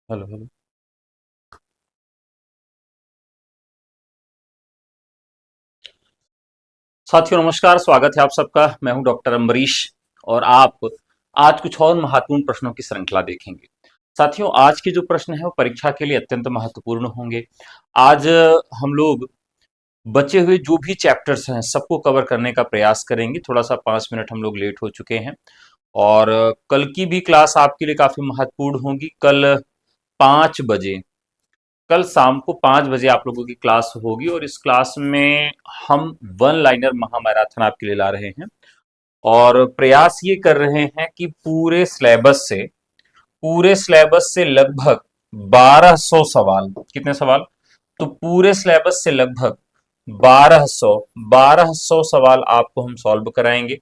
Hello hello. साथियों नमस्कार, स्वागत है आप सबका। मैं हूं डॉक्टर अम्बरीश और आप आज कुछ और महत्वपूर्ण प्रश्नों की श्रृंखला देखेंगे। साथियों, आज के जो प्रश्न है वो परीक्षा के लिए अत्यंत महत्वपूर्ण होंगे। आज हम लोग बचे हुए जो भी चैप्टर्स हैं सबको कवर करने का प्रयास करेंगे। थोड़ा सा 5 मिनट हम लोग लेट हो चुके हैं और कल की भी क्लास आपके लिए काफी महत्वपूर्ण होगी। कल 5 बजे, कल शाम को 5 बजे आप लोगों की क्लास होगी और इस क्लास में हम वन लाइनर महामैराथन आपके लिए ला रहे हैं और प्रयास ये कर रहे हैं कि पूरे सिलेबस से लगभग 1200 सवाल। कितने सवाल? तो पूरे सिलेबस से लगभग 1200 सवाल आपको हम सॉल्व कराएंगे।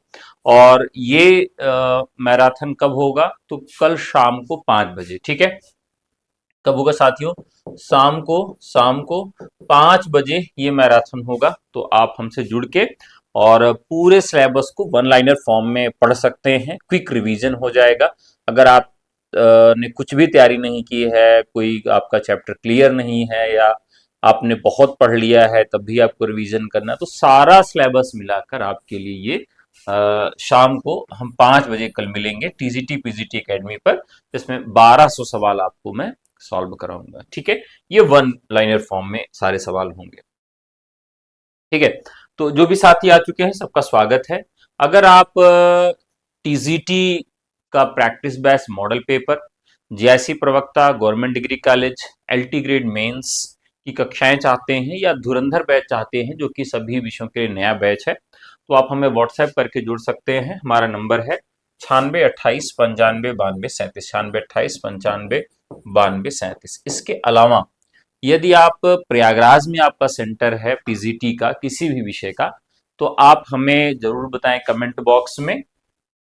और ये मैराथन कब होगा? तो कल शाम को 5 बजे। ठीक है, कब होगा साथियों? शाम को 5 बजे ये मैराथन होगा। तो आप हमसे जुड़ के और पूरे सिलेबस को वन लाइनर फॉर्म में पढ़ सकते हैं। क्विक रिवीजन हो जाएगा। अगर आप ने कुछ भी तैयारी नहीं की है, कोई आपका चैप्टर क्लियर नहीं है या आपने बहुत पढ़ लिया है तब भी आपको रिवीजन करना है, तो सारा सिलेबस मिलाकर आपके लिए ये शाम को हम 5 बजे कल मिलेंगे टीजीटी पीजीटी एकेडमी पर। जिसमें 1200 सवाल आपको मैं सॉल्व कराऊंगा। ठीक है, ये वन लाइनर फॉर्म में सारे सवाल होंगे। ठीक है, तो जो भी साथी आ चुके हैं सबका स्वागत है। अगर आप टीजीटी का practice batch model paper, JIC प्रवक्ता, government degree college, LT grade mains की कक्षाएं चाहते हैं या धुरंधर बैच चाहते हैं जो कि सभी विषयों के लिए नया बैच है, तो आप हमें व्हाट्सएप करके जुड़ सकते हैं। हमारा नंबर है 96 28 95 92 37, 96 28 95 92 37। इसके अलावा यदि आप प्रयागराज में आपका सेंटर है पीजीटी का किसी भी विषय का, तो आप हमें जरूर बताएं कमेंट बॉक्स में,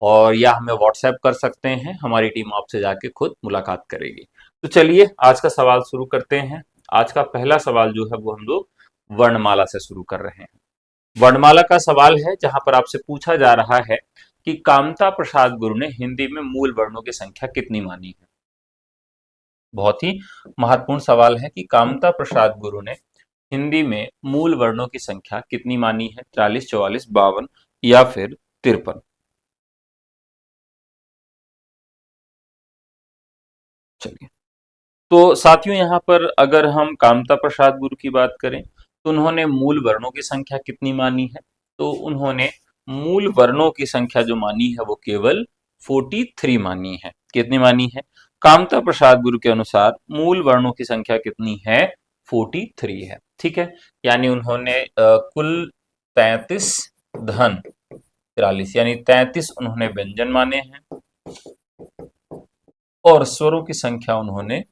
और या हमें व्हाट्सएप कर सकते हैं। हमारी टीम आपसे जाके खुद मुलाकात करेगी। तो चलिए आज का सवाल शुरू करते हैं। आज का पहला सवाल जो है वो हम लोग वर्णमाला से शुरू कर रहे हैं। वर्णमाला का सवाल है जहां पर आपसे पूछा जा रहा है कि कामता प्रसाद गुरु ने हिंदी में मूल वर्णों की संख्या कितनी मानी है। बहुत ही महत्वपूर्ण सवाल है कि कामता प्रसाद गुरु ने हिंदी में मूल वर्णों की संख्या कितनी मानी है? 43, 44, 52 या फिर 53? चलिए, तो साथियों यहाँ पर अगर हम कामता प्रसाद गुरु की बात करें तो उन्होंने मूल वर्णों की संख्या कितनी मानी है? तो उन्होंने मूल वर्णों की संख्या जो मानी है वो केवल 43 मानी है। कितनी मानी है? कामता प्रसाद गुरु के अनुसार मूल वर्णों की संख्या कितनी है? 43 है। ठीक है, यानी उन्होंने कुल 33 धन 43 यानी 33 उन्होंने व्यंजन माने हैं और स्वरों की संख्या उन्होंने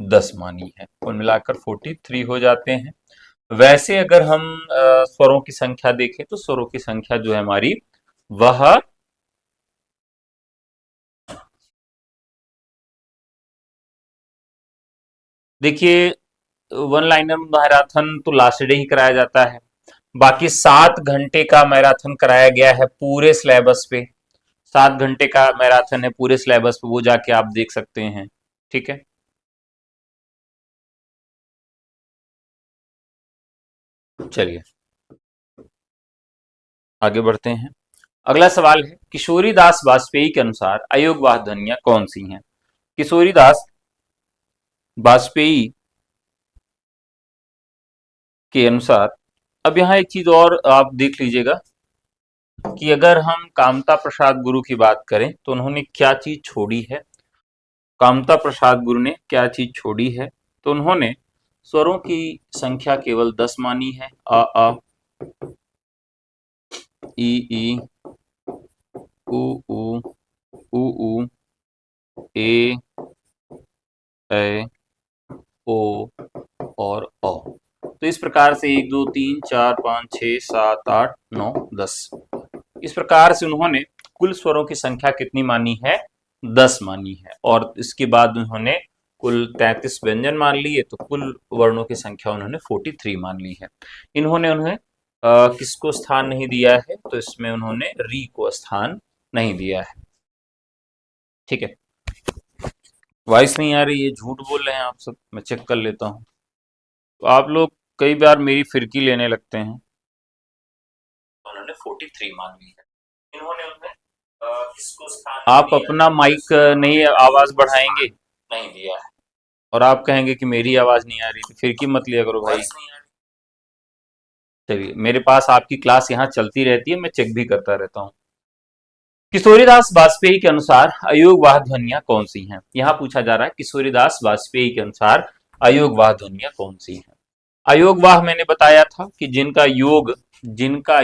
10 मानी है। कुल मिलाकर 43 हो जाते हैं। वैसे अगर हम स्वरों की संख्या देखें तो स्वरों की संख्या जो है हमारी वह, देखिए, वन लाइनर मैराथन तो लास्ट डे ही कराया जाता है। बाकी 7 घंटे का मैराथन कराया गया है पूरे सिलेबस पे। 7 घंटे का मैराथन है पूरे सिलेबस पे, वो जाके आप देख सकते हैं। ठीक है, चलिए आगे बढ़ते हैं। अगला सवाल है किशोरी दास वाजपेयी के अनुसार अयोगवाह ध्वनियां कौन सी हैं? किशोरी दास वाजपेयी के अनुसार, अब यहाँ एक चीज और आप देख लीजिएगा कि अगर हम कामता प्रसाद गुरु की बात करें तो उन्होंने क्या चीज छोड़ी है। कामता प्रसाद गुरु ने क्या चीज छोड़ी है? तो उन्होंने स्वरों की संख्या केवल 10 मानी है। अ ई उ ऊ उ ऊ ए ऐ ओ और अ। तो इस प्रकार से 1 2 3 4 5 6 7 8 9 10, इस प्रकार से उन्होंने कुल स्वरों की संख्या कितनी मानी है? 10 मानी है। और इसके बाद उन्होंने कुल 33 व्यंजन मान लिए, तो कुल वर्णों की संख्या उन्होंने 43 मान ली है। इन्होंने उन्हें किसको स्थान नहीं दिया है? तो इसमें उन्होंने री को स्थान नहीं दिया है। ठीक है, वॉइस नहीं आ रही है, झूठ बोल रहे हैं आप सब, मैं चेक कर लेता हूँ। तो आप लोग कई बार मेरी फिरकी लेने लगते हैं। उन्होंने 43 मान ली है, इन्होंने उन्हें किसको स्थान आप दिया अपना माइक नहीं आवाज बढ़ाएंगे, नहीं दिया है, और आप कहेंगे कि मेरी आवाज नहीं आ रही, तो फिरकी मत लिया करो भाई। चलिए, मेरे पास आपकी क्लास यहाँ चलती रहती है, मैं चेक भी करता रहता हूँ। किशोरीदास वाजपेयी के अनुसार अयोगवाह ध्वनियां कौन सी हैं? यहाँ पूछा जा रहा है किशोरीदास वाजपेयी के अनुसार अयोगवाह ध्वनियां कौन सी हैं? अयोगवाह मैंने बताया था कि जिनका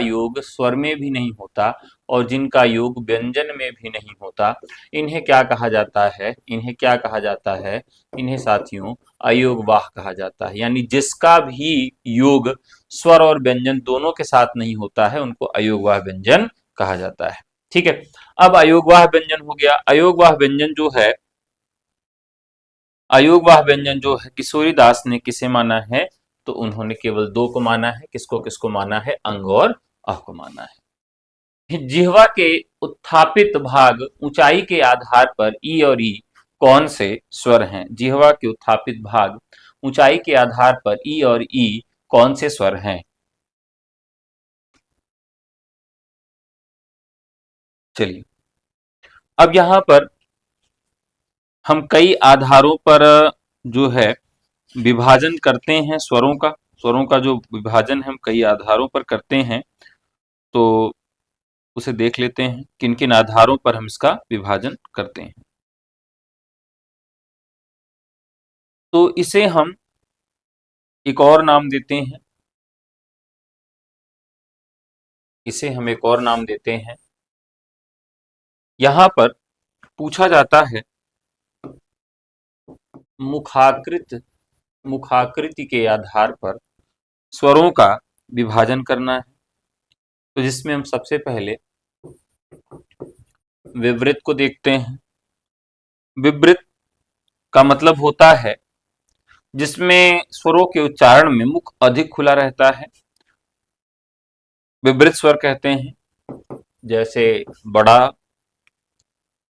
योग स्वर में भी नहीं होता और जिनका योग व्यंजन में भी नहीं होता, इन्हें क्या कहा जाता है? इन्हें क्या कहा जाता है? इन्हें साथियों अयोगवाह कहा जाता है। यानी जिसका भी योग स्वर और व्यंजन दोनों के साथ नहीं होता है, उनको अयोगवाह व्यंजन कहा जाता है। ठीक है, अब अयोगवाह व्यंजन हो गया। अयोगवाह व्यंजन जो है किशोरीदास ने किसे माना है? तो उन्होंने केवल दो को माना है। किसको किसको माना है? अंग और अह को माना है। जिह्वा के उत्थापित भाग ऊंचाई के आधार पर ई और ई कौन से स्वर हैं? जिह्वा के उत्थापित भाग ऊंचाई के आधार पर ई और ई कौन से स्वर हैं? चलिए, अब यहां पर हम कई आधारों पर जो है विभाजन करते हैं स्वरों का जो विभाजन हम कई आधारों पर करते हैं, तो उसे देख लेते हैं किन किन आधारों पर हम इसका विभाजन करते हैं। तो इसे हम एक और नाम देते हैं, यहां पर पूछा जाता है मुखाकृत मुखाकृति के आधार पर स्वरों का विभाजन करना है। तो जिसमें हम सबसे पहले विवृत को देखते हैं। विवृत का मतलब होता है जिसमें स्वरों के उच्चारण में मुख अधिक खुला रहता है, विवृत स्वर कहते हैं। जैसे बड़ा।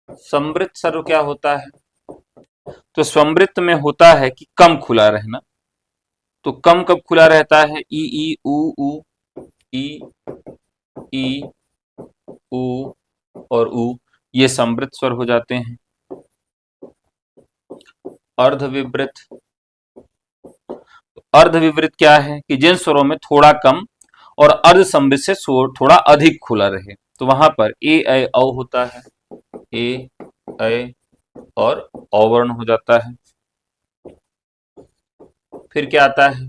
समृत स्वर क्या होता है? तो समृत में होता है कि कम खुला रहना। तो कम कब खुला रहता है? ई ऊ ई ई ऊ और ऊ, ये समृत स्वर हो जाते हैं। अर्धविवृत। अर्धविवृत क्या है? कि जिन स्वरों में थोड़ा कम और अर्ध समृत से स्वर थोड़ा अधिक खुला रहे, तो वहां पर ए ऐ औ होता है, ए ऐ और औ वर्ण हो जाता है। फिर क्या आता है?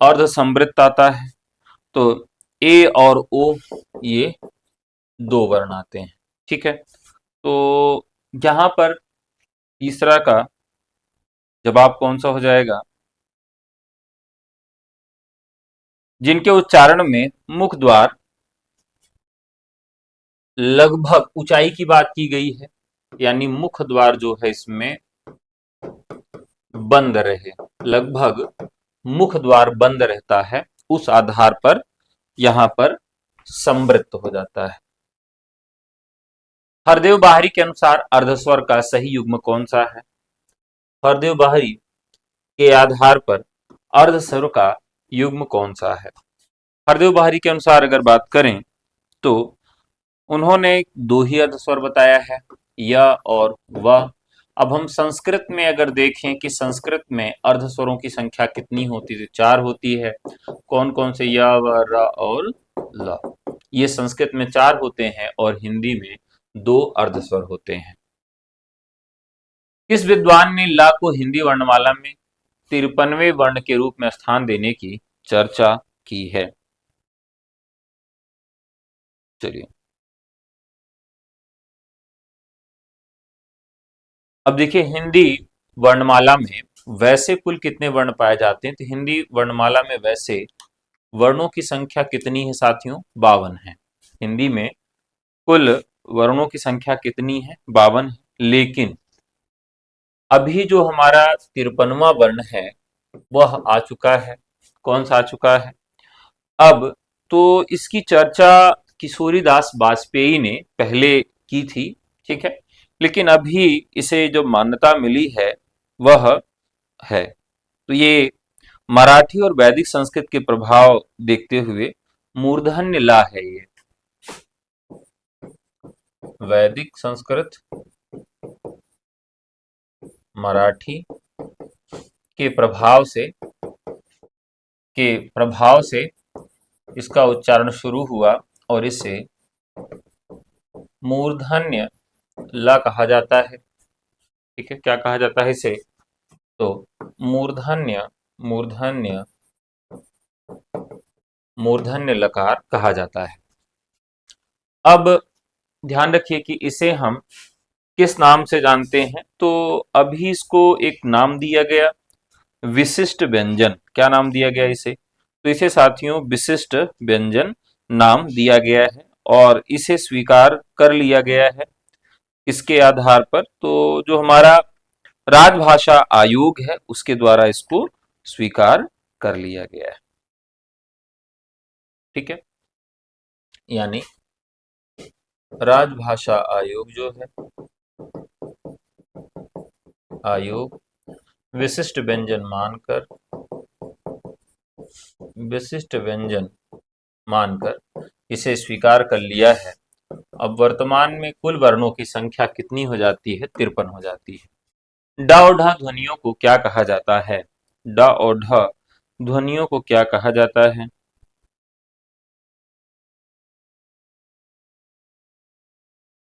अर्ध समृत आता है, तो ए और ओ, ये दो वर्ण आते हैं। ठीक है, तो यहां पर तीसरा का जवाब कौन सा हो जाएगा? जिनके उच्चारण में मुख द्वार लगभग ऊंचाई की बात की गई है, यानी मुख द्वार जो है इसमें बंद रहे, लगभग मुख द्वार बंद रहता है, उस आधार पर यहां पर समृत हो जाता है। हरदेव बाहरी के अनुसार अर्धस्वर का सही युग्म कौन सा है? हरदेव बाहरी के आधार पर अर्धस्वर का युग्म कौन सा है? हरदेव बाहरी के अनुसार अगर बात करें तो उन्होंने दो ही अर्धस्वर बताया है, य और व। अब हम संस्कृत में अगर देखें कि संस्कृत में अर्धस्वरों की संख्या कितनी होती है? चार होती है। कौन कौन से? य व र और ल। ये संस्कृत में चार होते हैं और हिंदी में दो अर्धस्वर होते हैं। किस विद्वान ने ला को हिंदी वर्णमाला में 53वें वर्ण के रूप में स्थान देने की चर्चा की है? चलिए, अब देखिए हिंदी वर्णमाला में वैसे कुल कितने वर्ण पाए जाते हैं? तो हिंदी वर्णमाला में वैसे वर्णों की संख्या कितनी है साथियों? 52 है। हिंदी में कुल वर्णों की संख्या कितनी है? 52 है। लेकिन अभी जो हमारा 53वां वर्ण है वह आ चुका है। कौन सा आ चुका है? अब तो इसकी चर्चा किशोरीदास वाजपेयी ने पहले की थी, ठीक है, लेकिन अभी इसे जो मान्यता मिली है वह है। तो ये मराठी और वैदिक संस्कृत के प्रभाव देखते हुए मूर्धन्य ला है ये। वैदिक संस्कृत मराठी के प्रभाव से इसका उच्चारण शुरू हुआ और इसे मूर्धन्य ला कहा जाता है। ठीक है, क्या कहा जाता है इसे? तो मूर्धन्य मूर्धन्य मूर्धन्य लकार कहा जाता है। अब ध्यान रखिए कि इसे हम किस नाम से जानते हैं। तो अभी इसको एक नाम दिया गया, विशिष्ट व्यंजन। क्या नाम दिया गया इसे? तो इसे साथियों विशिष्ट व्यंजन नाम दिया गया है और इसे स्वीकार कर लिया गया है। इसके आधार पर तो जो हमारा राजभाषा आयोग है उसके द्वारा इसको स्वीकार कर लिया गया है। ठीक है, यानी राजभाषा आयोग जो है, आयोग विशिष्ट व्यंजन मानकर इसे स्वीकार कर लिया है। अब वर्तमान में कुल वर्णों की संख्या कितनी हो जाती है? 53 हो जाती है। ड और ढ ध्वनियों को क्या कहा जाता है? ड और ढ ध्वनियों को क्या कहा जाता है?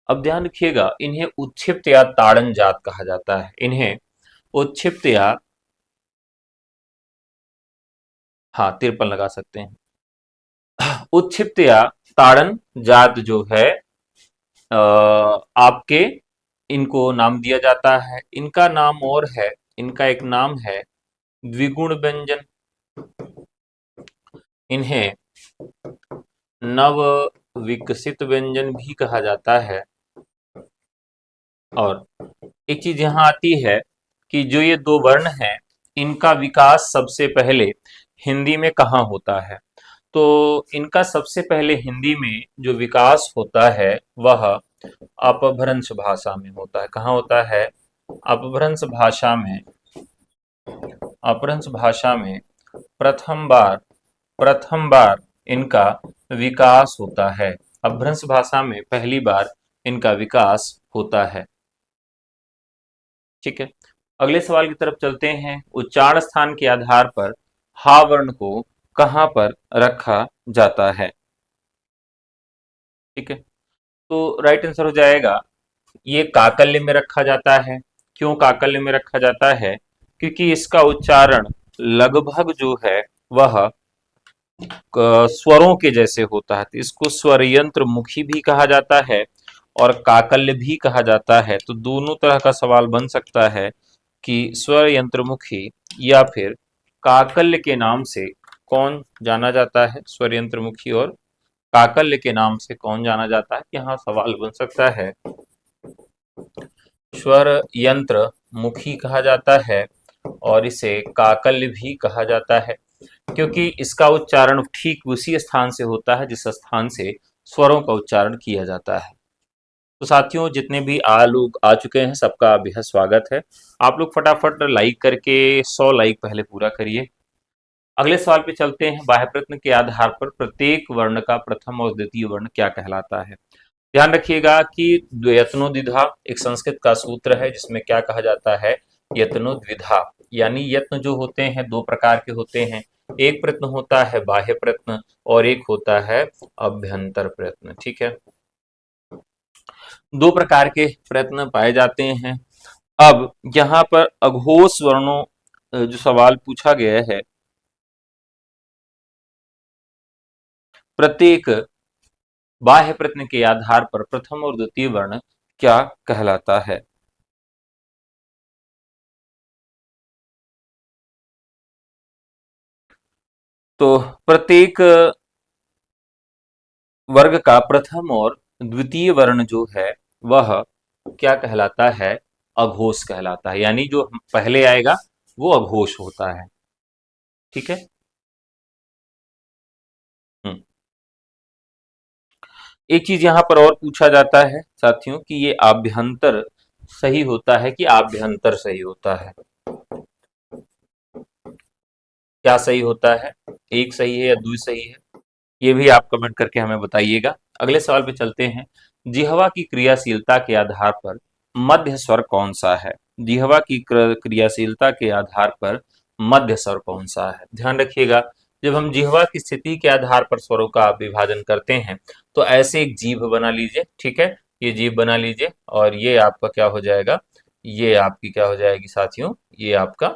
अब ध्यान रखिएगा, इन्हें उच्छिप्त या ताड़न जात कहा जाता है। इन्हें उच्छिप्त या, हाँ 53 लगा सकते हैं। उच्छिप्त या ताड़न जात जो है आपके, इनको नाम दिया जाता है। इनका नाम और है, इनका एक नाम है द्विगुण व्यंजन। इन्हें नव विकसित व्यंजन भी कहा जाता है। और एक चीज यहां आती है कि जो ये दो वर्ण हैं इनका विकास सबसे पहले हिंदी में कहाँ होता है? तो इनका सबसे पहले हिंदी में जो विकास होता है वह अपभ्रंश भाषा में होता है। कहाँ होता है? अपभ्रंश भाषा में। अपभ्रंश भाषा में प्रथम बार इनका विकास होता है। अपभ्रंश भाषा में पहली बार इनका विकास होता है। ठीक है, अगले सवाल की तरफ चलते हैं। उच्चारण स्थान के आधार पर हा वर्ण को कहां पर रखा जाता है? ठीक है, तो राइट आंसर हो जाएगा ये काकल्य में रखा जाता है। क्यों काकल्य में रखा जाता है? क्योंकि इसका उच्चारण लगभग जो है वह स्वरों के जैसे होता है। तो इसको स्वर यंत्र मुखी भी कहा जाता है और काकल्य भी कहा जाता है। तो दोनों तरह का सवाल बन सकता है कि स्वर यंत्रमुखी या फिर काकल्य के नाम से कौन जाना जाता है? स्वर यंत्रमुखी और काकल्य के नाम से कौन जाना जाता है? यहाँ सवाल बन सकता है। स्वर यंत्र मुखी कहा जाता है और इसे काकल्य भी कहा जाता है क्योंकि इसका उच्चारण ठीक उसी स्थान से होता है जिस स्थान से स्वरों का उच्चारण किया जाता है। तो साथियों, जितने भी लोग आ चुके हैं सबका बेहद स्वागत है। आप लोग फटाफट लाइक करके 100 लाइक पहले पूरा करिए। अगले सवाल पे चलते हैं। बाह्य प्रश्न के आधार पर प्रत्येक वर्ण का प्रथम और द्वितीय वर्ण क्या कहलाता है? ध्यान रखिएगा कि द्वयत्नो द्विधा एक संस्कृत का सूत्र है जिसमें क्या कहा जाता है? यत्नो द्विधा, यानी यत्न जो होते हैं दो प्रकार के होते हैं। एक प्रयत्न होता है बाह्य प्रयत्न और एक होता है अभ्यंतर प्रयत्न। ठीक है, दो प्रकार के प्रयत्न पाए जाते हैं। अब यहाँ पर अघोष वर्णों जो सवाल पूछा गया है, प्रत्येक बाह्य प्रयत्न के आधार पर प्रथम और द्वितीय वर्ण क्या कहलाता है? तो प्रत्येक वर्ग का प्रथम और द्वितीय वर्ण जो है वह क्या कहलाता है? अघोष कहलाता है, यानी जो पहले आएगा वो अघोष होता है। ठीक है। हम्म। एक चीज यहाँ पर और पूछा जाता है साथियों कि ये आभ्यंतर सही होता है कि आभ्यंतर सही होता है? क्या सही होता है? एक सही है या दुई सही है? ये भी आप कमेंट करके हमें बताइएगा। अगले सवाल पे चलते हैं। जिह्वा की क्रियाशीलता के आधार पर मध्य स्वर कौन सा है? जिह्वा की क्रियाशीलता के आधार पर मध्य स्वर कौन सा है? ध्यान रखिएगा, जब हम जिह्वा की स्थिति के आधार पर स्वरों का विभाजन करते हैं तो ऐसे एक जीभ बना लीजिए, ठीक है, ये जीभ बना लीजिए और ये आपका क्या हो जाएगा, ये आपकी क्या हो जाएगी साथियों, ये आपका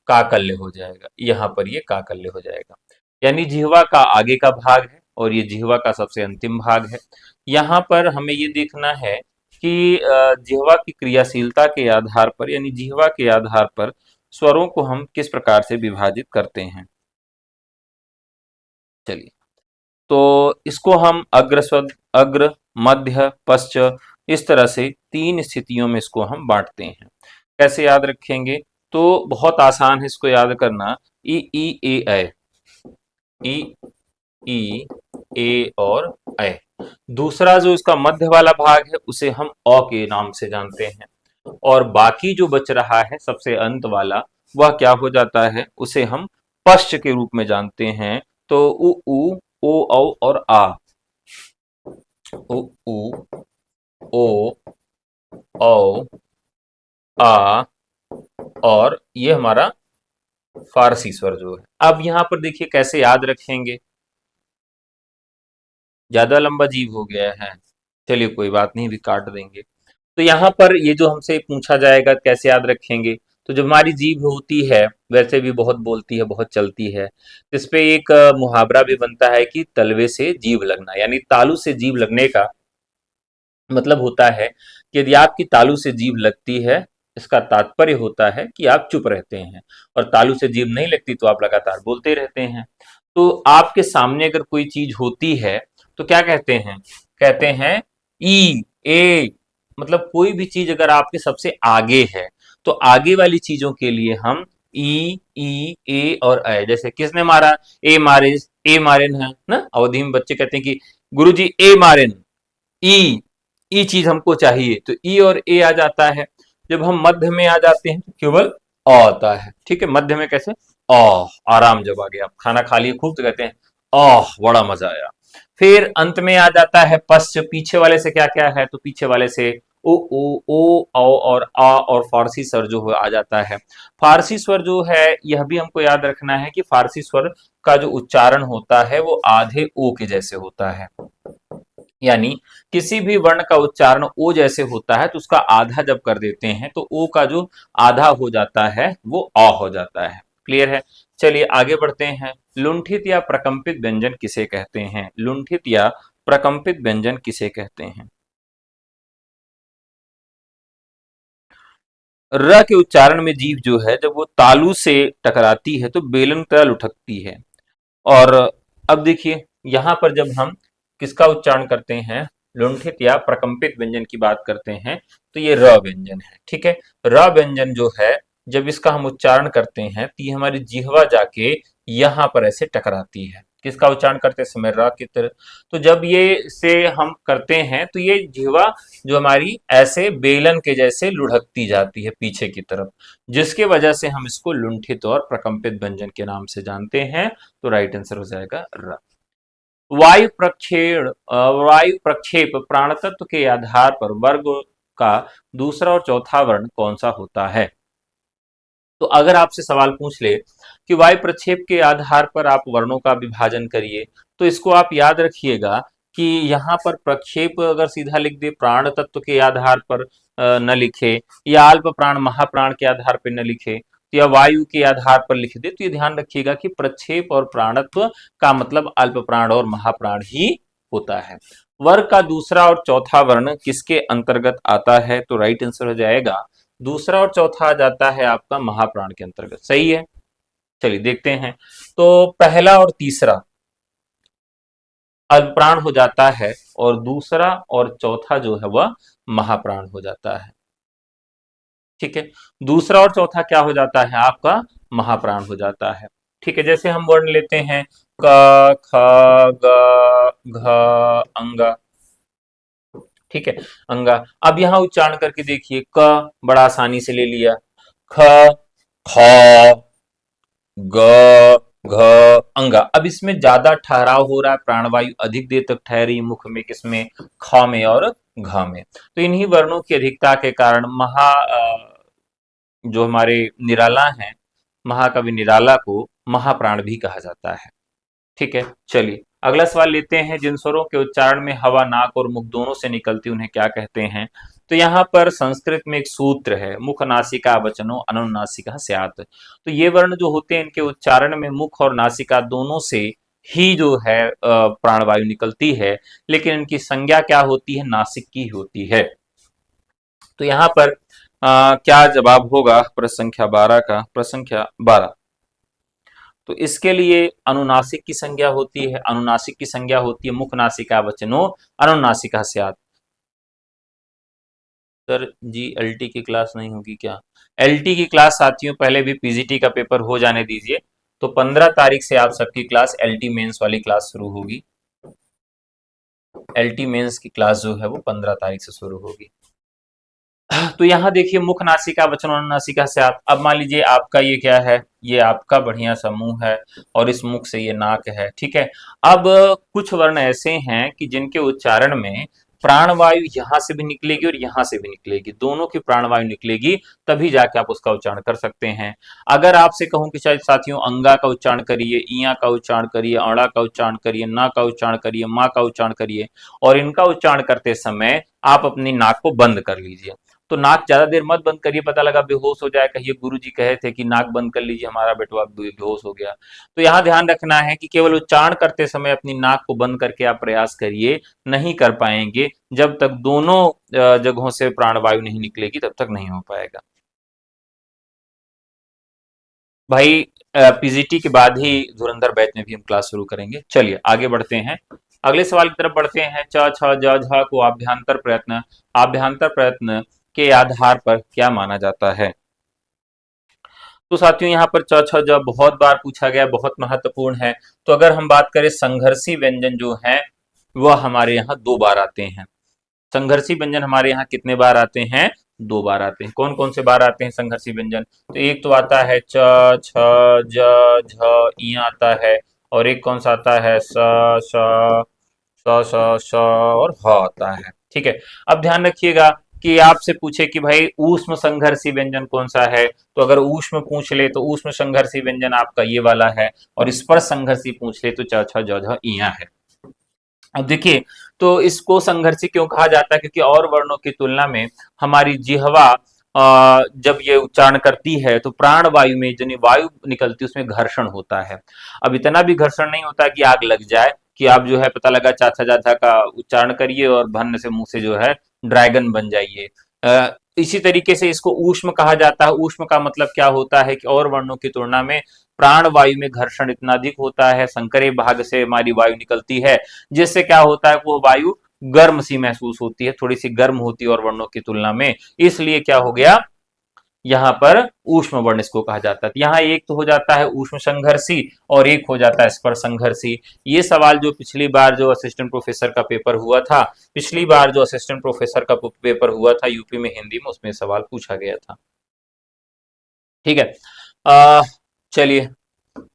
काकल्य हो जाएगा। यहाँ पर ये काकल्य हो जाएगा, यानी जिह्वा का आगे का भाग है और ये जिह्वा का सबसे अंतिम भाग है। यहाँ पर हमें ये देखना है कि जिह्वा की क्रियाशीलता के आधार पर यानी जिह्वा के आधार पर स्वरों को हम किस प्रकार से विभाजित करते हैं। चलिए, तो इसको हम अग्रस्वद, अग्र, मध्य, पश्च, इस तरह से तीन स्थितियों में इसको हम बांटते हैं। कैसे याद रखेंगे? तो बहुत आसान है इसको याद करना। ई ई ए ऐ, ई ई ए और ऐ। दूसरा जो इसका मध्य वाला भाग है उसे हम अ के नाम से जानते हैं और बाकी जो बच रहा है सबसे अंत वाला वह क्या हो जाता है, उसे हम पश्च के रूप में जानते हैं। तो उ ओ औ और आ, उ ओ औ आ और ये हमारा फारसी स्वर जो है। अब यहां पर देखिए कैसे याद रखेंगे, ज्यादा लंबा जीव हो गया है, चलिए कोई बात नहीं, भी काट देंगे। तो यहाँ पर ये जो हमसे पूछा जाएगा कैसे याद रखेंगे, तो जब हमारी जीभ होती है वैसे भी बहुत बोलती है, बहुत चलती है, तो इस पे एक मुहावरा भी बनता है कि तलवे से जीभ लगना, यानी तालू से जीभ लगने का मतलब होता है कि यदि आपकी तालू से जीभ लगती है, इसका तात्पर्य होता है कि आप चुप रहते हैं, और तालू से जीभ नहीं लगती तो आप लगातार बोलते रहते हैं। तो आपके सामने अगर कोई चीज होती है तो क्या कहते हैं, कहते हैं ई ए, मतलब कोई भी चीज अगर आपके सबसे आगे है तो आगे वाली चीजों के लिए हम ई ए और ऐ, जैसे किसने मारा, ए मारे, ए मारेन है ना, अवधि में बच्चे कहते हैं कि गुरुजी ए मारेन, ई, ई चीज हमको चाहिए, तो ई और ए आ जाता है। जब हम मध्य में आ जाते हैं तो केवल अ आता है, ठीक है, मध्य में कैसे, अ, आराम जब आ गया, आप खाना खा लिए खूब तो कहते हैं आह बड़ा मजा आया। फिर अंत में आ जाता है पश्च, पीछे वाले से क्या क्या है, तो पीछे वाले से ओ और आ और फारसी स्वर जो आ जाता है। फारसी स्वर जो है यह भी हमको याद रखना है कि फारसी स्वर का जो उच्चारण होता है वो आधे ओ के जैसे होता है, यानी किसी भी वर्ण का उच्चारण ओ जैसे होता है तो उसका आधा जब कर देते हैं तो ओ का जो आधा हो जाता है वो अ हो जाता है। क्लियर है? चलिए आगे बढ़ते हैं। लुंठित या प्रकंपित व्यंजन किसे कहते हैं? लुंठित या प्रकंपित व्यंजन किसे कहते हैं? र के उच्चारण में जीभ जो है जब वो तालू से टकराती है तो बेलन की तरह लुढ़कती है। और अब देखिए यहां पर जब हम किसका उच्चारण करते हैं, लुंठित या प्रकंपित व्यंजन की बात करते हैं, तो ये र व्यंजन है, ठीक है। र व्यंजन जो है जब इसका हम उच्चारण करते हैं तो ये हमारी जिह्वा जाके यहां पर ऐसे टकराती है, किसका उच्चारण करते समय, र की तरह। तो जब ये से हम करते हैं तो ये जिह्वा जो हमारी ऐसे बेलन के जैसे लुढ़कती जाती है पीछे की तरफ, जिसके वजह से हम इसको लुंठित और प्रकंपित व्यंजन के नाम से जानते हैं। तो राइट आंसर हो जाएगा र। वायु प्रक्षेप प्राण तत्व के आधार पर वर्ग का दूसरा और चौथा वर्ण कौन सा होता है? तो अगर आपसे सवाल पूछ ले कि वायु प्रक्षेप के आधार पर आप वर्णों का विभाजन करिए, तो इसको आप याद रखिएगा कि यहाँ पर प्रक्षेप अगर सीधा लिख दे, प्राण तत्व के आधार पर न लिखे, या अल्प प्राण महाप्राण के आधार पर न लिखे, या वायु के आधार पर लिख दे, तो ये ध्यान रखिएगा कि प्रक्षेप और प्राणत्व का मतलब अल्प प्राण और महाप्राण ही होता है। वर्ग का दूसरा और चौथा वर्ण किसके अंतर्गत आता है? तो राइट आंसर हो जाएगा दूसरा और चौथा आ जाता है आपका महाप्राण के अंतर्गत। सही है, चलिए देखते हैं। तो पहला और तीसरा अल्पप्राण हो जाता है और दूसरा और चौथा जो है वह महाप्राण हो जाता है, ठीक है। दूसरा और चौथा क्या हो जाता है आपका, महाप्राण हो जाता है, ठीक है। जैसे हम वर्ण लेते हैं क ख ग घ अंग, ठीक है, अंगा। अब यहाँ उच्चारण करके देखिए, क बड़ा आसानी से ले लिया, ख, ख, ग, घ, अंगा। अब इसमें ज्यादा ठहराव हो रहा है, प्राणवायु अधिक देर तक ठहरी मुख में, किसमें, ख में और घ में। तो इन्हीं वर्णों की अधिकता के कारण जो हमारे निराला हैं, महाकवि निराला को महाप्राण भी कहा जाता है। ठीक है, चलिए अगला सवाल लेते हैं। जिन स्वरों के उच्चारण में हवा नाक और मुख दोनों से निकलती उन्हें क्या कहते हैं? तो यहाँ पर संस्कृत में एक सूत्र है, मुख नासिका वचनो अनुनासिका स्यात्। तो ये वर्ण जो होते हैं, इनके उच्चारण में मुख और नासिका दोनों से ही जो है प्राणवायु निकलती है, लेकिन इनकी संज्ञा क्या होती है? नासिक की होती है। तो यहाँ पर क्या जवाब होगा प्रश्न संख्या 12 का? प्रश्न संख्या 12, तो इसके लिए अनुनासिक की संज्ञा होती है, अनुनासिक की संज्ञा होती है मुख नासिका वचनो अनुनासिका स्यात्। सर जी एलटी की क्लास नहीं होगी क्या? एलटी की क्लास साथियों पहले भी पीजीटी का पेपर हो जाने दीजिए। तो 15 तारीख से आप सबकी क्लास एलटी मेंस वाली क्लास शुरू होगी। एलटी मेंस की क्लास जो है वो 15 तारीख से शुरू होगी। तो यहाँ देखिए, मुख नासिका वचन अनुनासिका से आप, अब मान लीजिए आपका ये क्या है, ये आपका बढ़िया सा मुंह है और इस मुख से ये नाक है। ठीक है, अब कुछ वर्ण ऐसे हैं कि जिनके उच्चारण में प्राणवायु यहाँ से भी निकलेगी और यहाँ से भी निकलेगी, दोनों की प्राणवायु निकलेगी, तभी जाके आप उसका उच्चारण कर सकते हैं। अगर आपसे कहूं कि शायद साथियों अंगा का उच्चारण करिए, इया का उच्चारण करिए, अड़ा का उच्चारण करिए, ना का उच्चारण करिए, माँ का उच्चारण करिए, और इनका उच्चारण करते समय आप अपनी नाक को बंद कर लीजिए। तो नाक ज्यादा देर मत बंद करिए, पता लगा बेहोश हो जाए, कहिए गुरुजी कहे थे कि नाक बंद कर लीजिए, हमारा बेटवा बेहोश हो गया। तो यहाँ ध्यान रखना है कि केवल उच्चारण करते समय अपनी नाक को बंद करके आप प्रयास करिए, नहीं कर पाएंगे जब तक दोनों जगहों से प्राणवायु नहीं निकलेगी, तब तक नहीं हो पाएगा भाई। पीजीटी के बाद ही धुरंधर बैच में भी हम क्लास शुरू करेंगे। चलिए आगे बढ़ते हैं, अगले सवाल की तरफ बढ़ते हैं। च छ ज झ को आभ्यंतर प्रयत्न के आधार पर क्या माना जाता है? तो साथियों यहाँ पर च छ ज बहुत बार पूछा गया, बहुत महत्वपूर्ण है। तो अगर हम बात करें संघर्षी व्यंजन जो है वह हमारे यहाँ 2 बार आते हैं। संघर्षी व्यंजन हमारे यहाँ कितने बार आते हैं? 2 बार आते हैं। कौन कौन से बार आते हैं संघर्षी व्यंजन? तो एक तो आता है च छ ज झ ई आता है, और एक कौन सा आता है? स श स और ह आता है। ठीक है, अब ध्यान रखिएगा कि आपसे पूछे कि भाई ऊष्म संघर्षी व्यंजन कौन सा है, तो अगर ऊष्म पूछ ले तो ऊष्म संघर्षी व्यंजन आपका ये वाला है, और स्पर्श संघर्षी पूछ ले तो च छ ज झ इया है। अब देखिए, तो इसको संघर्षी क्यों कहा जाता है? क्योंकि और वर्णों की तुलना में हमारी जिह्वा जब ये उच्चारण करती है तो प्राण वायु में जो वायु निकलती है उसमें घर्षण होता है। अब इतना भी घर्षण नहीं होता कि आग लग जाए, कि आप जो है पता लगा चाचा चाचा का उच्चारण करिए और भन्न से मुंह से जो है ड्रैगन बन जाइए। इसी तरीके से इसको ऊष्म कहा जाता है। ऊष्म का मतलब क्या होता है कि और वर्णों की तुलना में प्राण वायु में घर्षण इतना अधिक होता है, संकरे भाग से हमारी वायु निकलती है, जिससे क्या होता है, वो वायु गर्म सी महसूस होती है, थोड़ी सी गर्म होती है और वर्णों की तुलना में, इसलिए क्या हो गया, यहाँ पर ऊष्म वर्ण इसको कहा जाता है। यहाँ एक तो हो जाता है ऊष्म संघर्षी और एक हो जाता है स्पर्श संघर्षी। ये सवाल जो पिछली बार जो असिस्टेंट प्रोफेसर का पेपर हुआ था, पिछली बार जो असिस्टेंट प्रोफेसर का पेपर हुआ था यूपी में हिंदी में, उसमें सवाल पूछा गया था। ठीक है, चलिए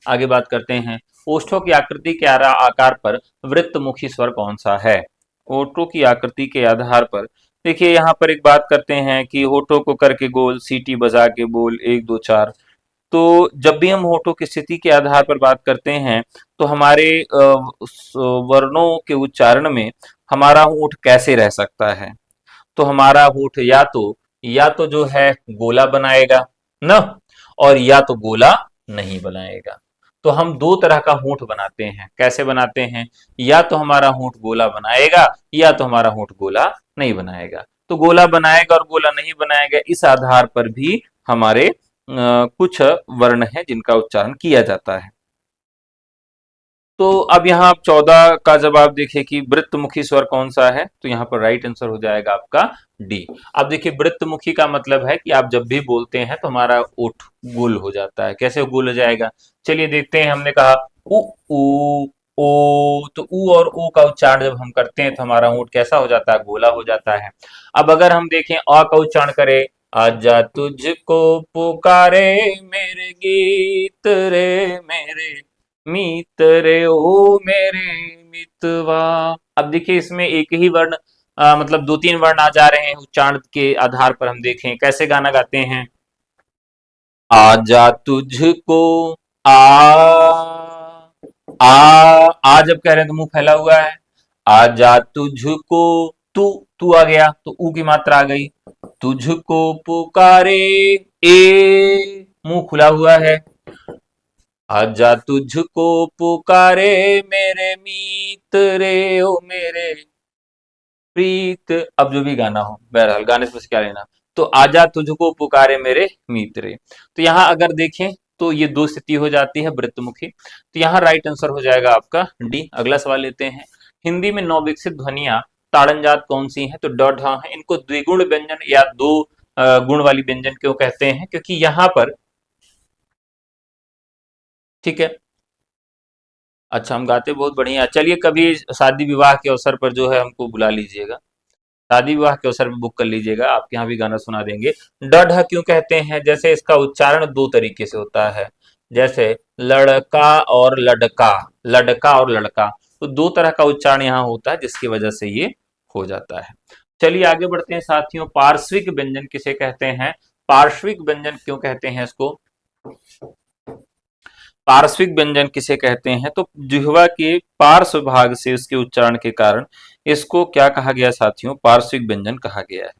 आगे बात करते हैं। ओष्ठों की आकृति के आकार पर वृत्तमुखी स्वर कौन सा है? ओठों की आकृति के आधार पर देखिए, यहाँ पर एक बात करते हैं कि होठों को करके गोल, सीटी बजा के बोल, 1 2 4। तो जब भी हम होठों की स्थिति के आधार पर बात करते हैं तो हमारे वर्णों के उच्चारण में हमारा होठ कैसे रह सकता है? तो हमारा होठ या तो जो है गोला बनाएगा ना, और या तो गोला नहीं बनाएगा। तो हम दो तरह का होठ बनाते हैं। कैसे बनाते हैं? या तो हमारा होठ गोला बनाएगा या तो हमारा होठ गोला नहीं बनाएगा। तो गोला बनाएगा और गोला नहीं बनाएगा, इस आधार पर भी हमारे कुछ वर्ण हैं जिनका उच्चारण किया जाता है। तो अब यहाँ आप 14 का जवाब देखिए कि वृत्तमुखी स्वर कौन सा है, तो यहाँ पर राइट आंसर हो जाएगा आपका डी। अब देखिए, वृत्तमुखी का मतलब है कि आप जब भी बोलते हैं तो हमारा ओठ गोल हो जाता है। कैसे गोल हो जाएगा? चलिए देखते हैं। हमने कहा उ ऊ, ओ, तो ऊ और ओ का उच्चारण जब हम करते हैं तो हमारा ऊंट कैसा हो जाता है, गोला हो जाता है। अब अगर हम देखें अ का उच्चारण करें, आजा तुझको पुकारे मेरे गीत रे, मेरे मीत रे, ओ मेरे मितवा। अब देखिए इसमें एक ही वर्ण मतलब दो तीन वर्ण आ जा रहे हैं, उच्चारण के आधार पर हम देखें कैसे गाना गाते हैं। आजा तुझको, आ, आ जब कह रहे हैं तो मुंह फैला हुआ है। आजा तुझको, तू आ गया तो ऊ की मात्रा आ गई। तुझको पुकारे, ए मुंह खुला हुआ है। आजा तुझको पुकारे मेरे मीत रे, ओ मेरे प्रीत। अब जो भी गाना हो, बहरहाल गाने से बस क्या लेना। तो आजा तुझको पुकारे मेरे मित्र। तो यहाँ अगर देखें तो ये दो स्थिति हो जाती है वृत्तमुखी। तो यहाँ राइट आंसर हो जाएगा आपका डी। अगला सवाल लेते हैं। हिंदी में नवविकसित ध्वनियां ताड़नजात कौन सी हैं? तो ड ढ है। इनको द्विगुण व्यंजन या दो गुण वाली व्यंजन क्यों कहते हैं? क्योंकि यहाँ पर, ठीक है, अच्छा हम गाते बहुत बढ़िया। चलिए कभी शादी विवाह के अवसर पर जो है हमको बुला लीजिएगा, शादी विवाह के अवसर में बुक कर लीजिएगा, आपके यहाँ भी गाना सुना देंगे। ड ढ क्यों कहते हैं? जैसे इसका उच्चारण दो तरीके से होता है, जैसे लड़का और लड़का, लड़का और लड़का, तो दो तरह का उच्चारण यहाँ होता है जिसकी वजह से ये हो जाता है। चलिए आगे बढ़ते हैं साथियों। पार्श्विक व्यंजन किसे कहते हैं? पार्श्विक व्यंजन क्यों कहते हैं इसको? पार्श्विक व्यंजन किसे कहते हैं? तो जिह्वा के पार्श्व भाग से उसके उच्चारण के कारण इसको क्या कहा गया साथियों? पार्श्विक व्यंजन कहा गया है।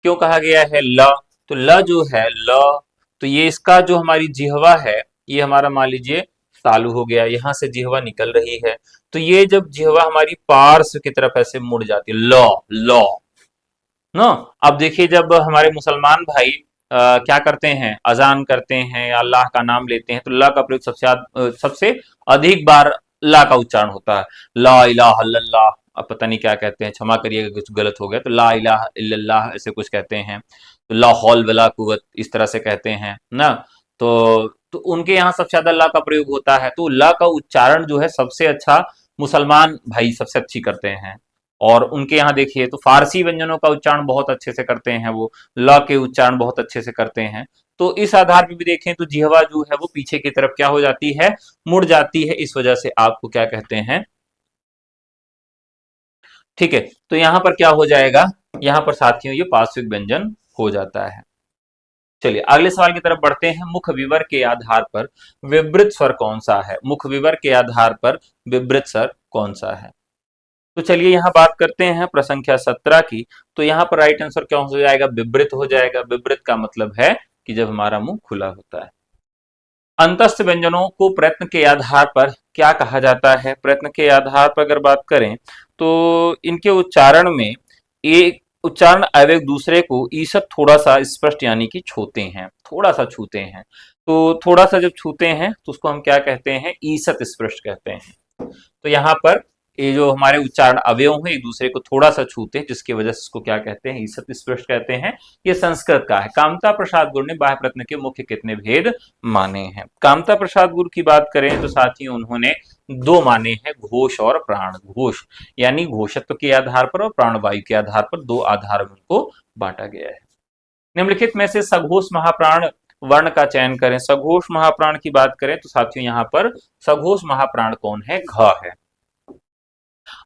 क्यों कहा गया है? ल, तो ल जो है ल, तो ये इसका जो हमारी जिह्वा है, ये हमारा मान लीजिए तालु हो गया, यहां से जिह्वा निकल रही है। तो ये जब जिह्वा हमारी पार्श्व की तरफ ऐसे मुड़ जाती है, ल ल ना। अब देखिए जब हमारे मुसलमान भाई क्या करते हैं, अजान करते हैं या अल्लाह का नाम लेते हैं, तो ला का प्रयोग सबसे अधिक बार ला का उच्चारण होता है। ला इलाहा इल्लल्लाह, अब पता नहीं क्या कहते हैं, क्षमा करिएगा कुछ गलत हो गया, तो ला इलाहा इल्लल्लाह ऐसे कुछ कहते हैं। तो ला हौल वला कुव्वत इस तरह से कहते हैं ना। तो उनके यहाँ सबसे ज्यादा ला का प्रयोग होता है। तो ला का उच्चारण जो है सबसे अच्छा मुसलमान भाई सबसे अच्छी करते हैं। और उनके यहाँ देखिए तो फारसी व्यंजनों का उच्चारण बहुत अच्छे से करते हैं, वो ल के उच्चारण बहुत अच्छे से करते हैं। तो इस आधार पर भी देखें तो जिह्वा जो है वो पीछे की तरफ क्या हो जाती है, मुड़ जाती है। इस वजह से आपको क्या कहते हैं, ठीक है। तो यहां पर क्या हो जाएगा, यहां पर साथियों ये पार्श्विक व्यंजन हो जाता है। चलिए अगले सवाल की तरफ बढ़ते हैं। मुख विवर के आधार पर विवृत स्वर कौन सा है? मुख विवर के आधार पर विवृत स्वर कौन सा है? तो चलिए यहां बात करते हैं प्रसंख्या 17 की। तो यहां पर राइट आंसर क्या हो जाएगा? विवृत हो जाएगा। विवृत का मतलब है कि जब हमारा मुंह खुला होता है। अंतस्थ व्यंजनों को प्रयत्न के आधार पर क्या कहा जाता है? प्रयत्न के आधार पर अगर बात करें तो इनके उच्चारण में एक उच्चारण अवयव दूसरे को ईसत थोड़ा सा स्पष्ट यानी कि छूते हैं, थोड़ा सा छूते हैं। तो थोड़ा सा जब छूते हैं तो उसको हम क्या कहते हैं? ईसत स्पष्ट कहते हैं। तो यहाँ पर ये जो हमारे उच्चारण अवयव हैं एक दूसरे को थोड़ा सा छूते हैं, जिसकी वजह से इसको क्या कहते हैं? ईसत स्पष्ट कहते हैं। ये संस्कृत का है। कामता प्रसाद गुरु ने बाह्य प्रयत्न के मुख्य कितने भेद माने हैं? कामता प्रसाद गुरु की बात करें तो साथियों उन्होंने दो माने हैं, घोष और प्राण। घोष यानी घोषत्व के आधार पर और प्राणवायु के आधार पर, दो आधार में उनको बांटा गया है। निम्नलिखित में से सघोष महाप्राण वर्ण का चयन करें। सघोष महाप्राण की बात करें तो साथियों यहाँ पर सघोष महाप्राण कौन है? घ है।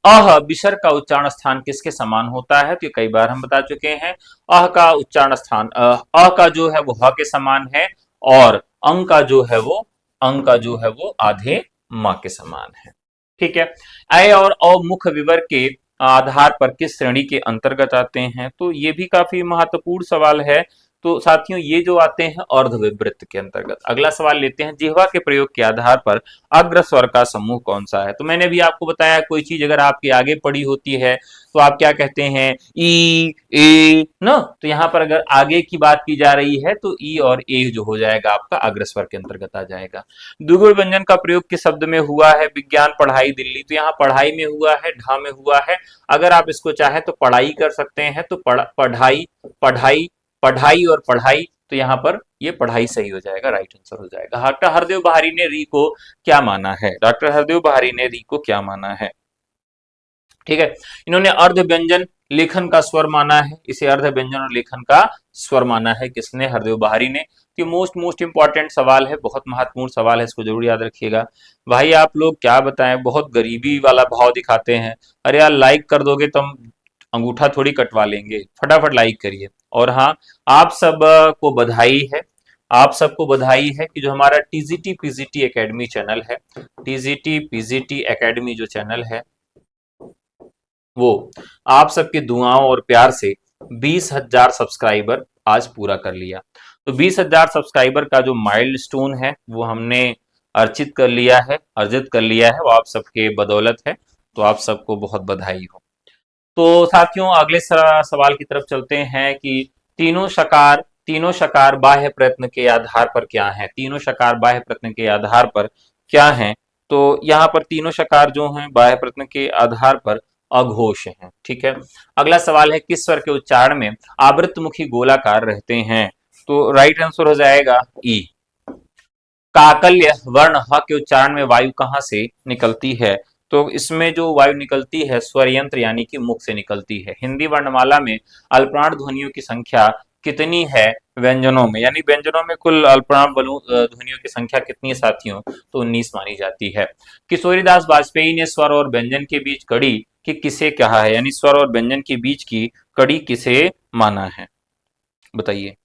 अह विसर्ग का उच्चारण स्थान किसके समान होता है? तो ये कई बार हम बता चुके हैं। अह का उच्चारण स्थान का जो है वो ह के समान है, और अंग का जो है वो आधे मां के समान है। ठीक है। अय और अ मुख विवर के आधार पर किस श्रेणी के अंतर्गत आते हैं? तो ये भी काफी महत्वपूर्ण सवाल है। तो साथियों ये जो आते हैं अर्धविवृत्त के अंतर्गत। अगला सवाल लेते हैं। जिह्वा के प्रयोग के आधार पर अग्र स्वर का समूह कौन सा है? तो मैंने भी आपको बताया कोई चीज अगर आपके आगे पड़ी होती है तो आप क्या कहते हैं? ई ए ना। तो यहाँ पर अगर आगे की बात की जा रही है तो ई और ए जो हो जाएगा आपका अग्र स्वर के अंतर्गत आ जाएगा। द्विगुण व्यंजन का प्रयोग किस शब्द में हुआ है? विज्ञान पढ़ाई दिल्ली। तो यहाँ पढ़ाई में हुआ है, ढा में हुआ है। अगर आप इसको चाहे तो पढ़ाई कर सकते हैं, तो पढ़ाई, पढ़ाई, पढ़ाई और पढ़ाई, तो यहाँ पर ये पढ़ाई सही हो जाएगा, राइट आंसर हो जाएगा। डॉक्टर हरदेव बहारी ने री को क्या माना है? डॉक्टर हरदेव बहारी ने री को क्या माना है? ठीक है, इन्होंने अर्ध व्यंजन लेखन का स्वर माना है, इसे अर्ध व्यंजन और लेखन का स्वर माना है किसने? हरदेव बहारी ने। तो मोस्ट इंपॉर्टेंट सवाल है, बहुत महत्वपूर्ण सवाल है, इसको जरूर याद रखिएगा। भाई आप लोग क्या बताएं, बहुत गरीबी वाला भाव दिखाते हैं। अरे यार लाइक कर दोगे तो हम अंगूठा थोड़ी कटवा लेंगे, फटाफट लाइक करिए। और हाँ, आप सब को बधाई है, आप सबको बधाई है कि जो हमारा टीजीटी पीजीटी एकेडमी चैनल है, टीजीटी पीजीटी एकेडमी जो चैनल है वो आप सबके दुआओं और प्यार से 20,000 सब्सक्राइबर आज पूरा कर लिया। तो 20,000 सब्सक्राइबर का जो माइलस्टोन है वो हमने अर्जित कर लिया है, वो आप सबके बदौलत है। तो आप सबको बहुत बधाई हो। तो साथियों अगले सवाल की तरफ चलते हैं कि तीनों शकार बाह्य प्रयत्न के आधार पर क्या हैं? तीनों शकार बाह्य प्रयत्न के आधार पर क्या हैं? तो यहाँ पर तीनों शकार जो हैं बाह्य प्रयत्न के आधार पर अघोष हैं। ठीक है, अगला सवाल है किस स्वर के उच्चारण में आवृत्तमुखी गोलाकार रहते हैं? तो राइट आंसर हो जाएगा ई। काकल्य वर्ण ह के उच्चारण में वायु कहाँ से निकलती है? तो इसमें जो वायु निकलती है स्वर यंत्र यानी कि मुख से निकलती है। हिंदी वर्णमाला में अल्पप्राण ध्वनियों की संख्या कितनी है व्यंजनों में? यानी व्यंजनों में कुल अल्पप्राण ध्वनियों की संख्या कितनी है साथियों? तो 19 मानी जाती है। किशोरीदास वाजपेयी ने स्वर और व्यंजन के बीच कड़ी कि किसे कहा है? यानी स्वर और व्यंजन के बीच की कड़ी किसे माना है? बताइए।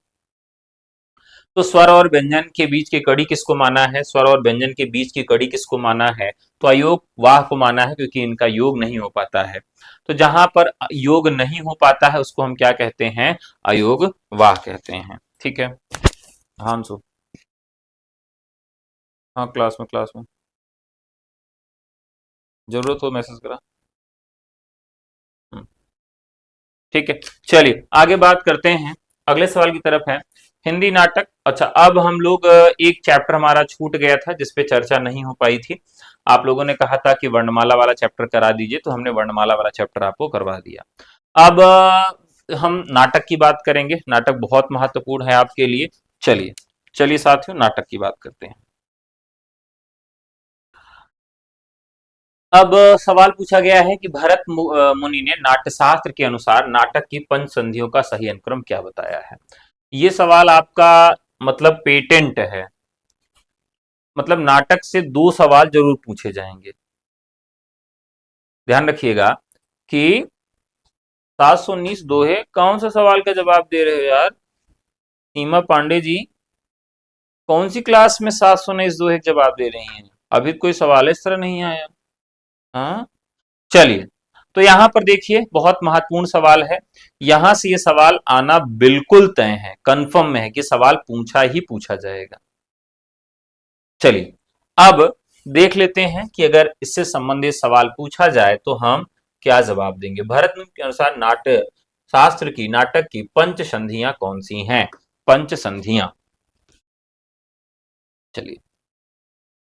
तो स्वर और व्यंजन के बीच की कड़ी किसको माना है? स्वर और व्यंजन के बीच की कड़ी किसको माना है? तो अयोग वाह को माना है, क्योंकि इनका योग नहीं हो पाता है। तो जहां पर योग नहीं हो पाता है उसको हम क्या कहते हैं? अयोग वाह कहते हैं। ठीक है, हाँ सो हाँ क्लास में जरूरत हो मैसेज करा। हम्म, ठीक है, चलिए आगे बात करते हैं, अगले सवाल की तरफ है। हिंदी नाटक, अच्छा अब हम लोग एक चैप्टर हमारा छूट गया था जिसपे चर्चा नहीं हो पाई थी। आप लोगों ने कहा था कि वर्णमाला वाला चैप्टर करा दीजिए, तो हमने वर्णमाला वाला चैप्टर आपको करवा दिया। अब हम नाटक की बात करेंगे, नाटक बहुत महत्वपूर्ण है आपके लिए। चलिए चलिए साथियों नाटक की बात करते हैं। अब सवाल पूछा गया है कि भरत मुनि ने नाट्यशास्त्र के अनुसार नाटक की पंच संधियों का सही अनुक्रम क्या बताया है? ये सवाल आपका मतलब पेटेंट है, मतलब नाटक से 2 सवाल जरूर पूछे जाएंगे। ध्यान रखिएगा कि 719 दोहे कौन सा सवाल का जवाब दे रहे हो यार? सीमा पांडे जी कौन सी क्लास में 719 दोहे का जवाब दे रही हैं? अभी कोई सवाल इस तरह नहीं आया। हाँ, चलिए, तो यहां पर देखिए बहुत महत्वपूर्ण सवाल है। यहां से ये सवाल आना बिल्कुल तय है, कंफर्म में है कि सवाल पूछा ही पूछा जाएगा। चलिए अब देख लेते हैं कि अगर इससे संबंधित सवाल पूछा जाए तो हम क्या जवाब देंगे। भरत मुनि के अनुसार नाट्य शास्त्र की नाटक की पंच संधियां कौन सी हैं? पंच संधियां, चलिए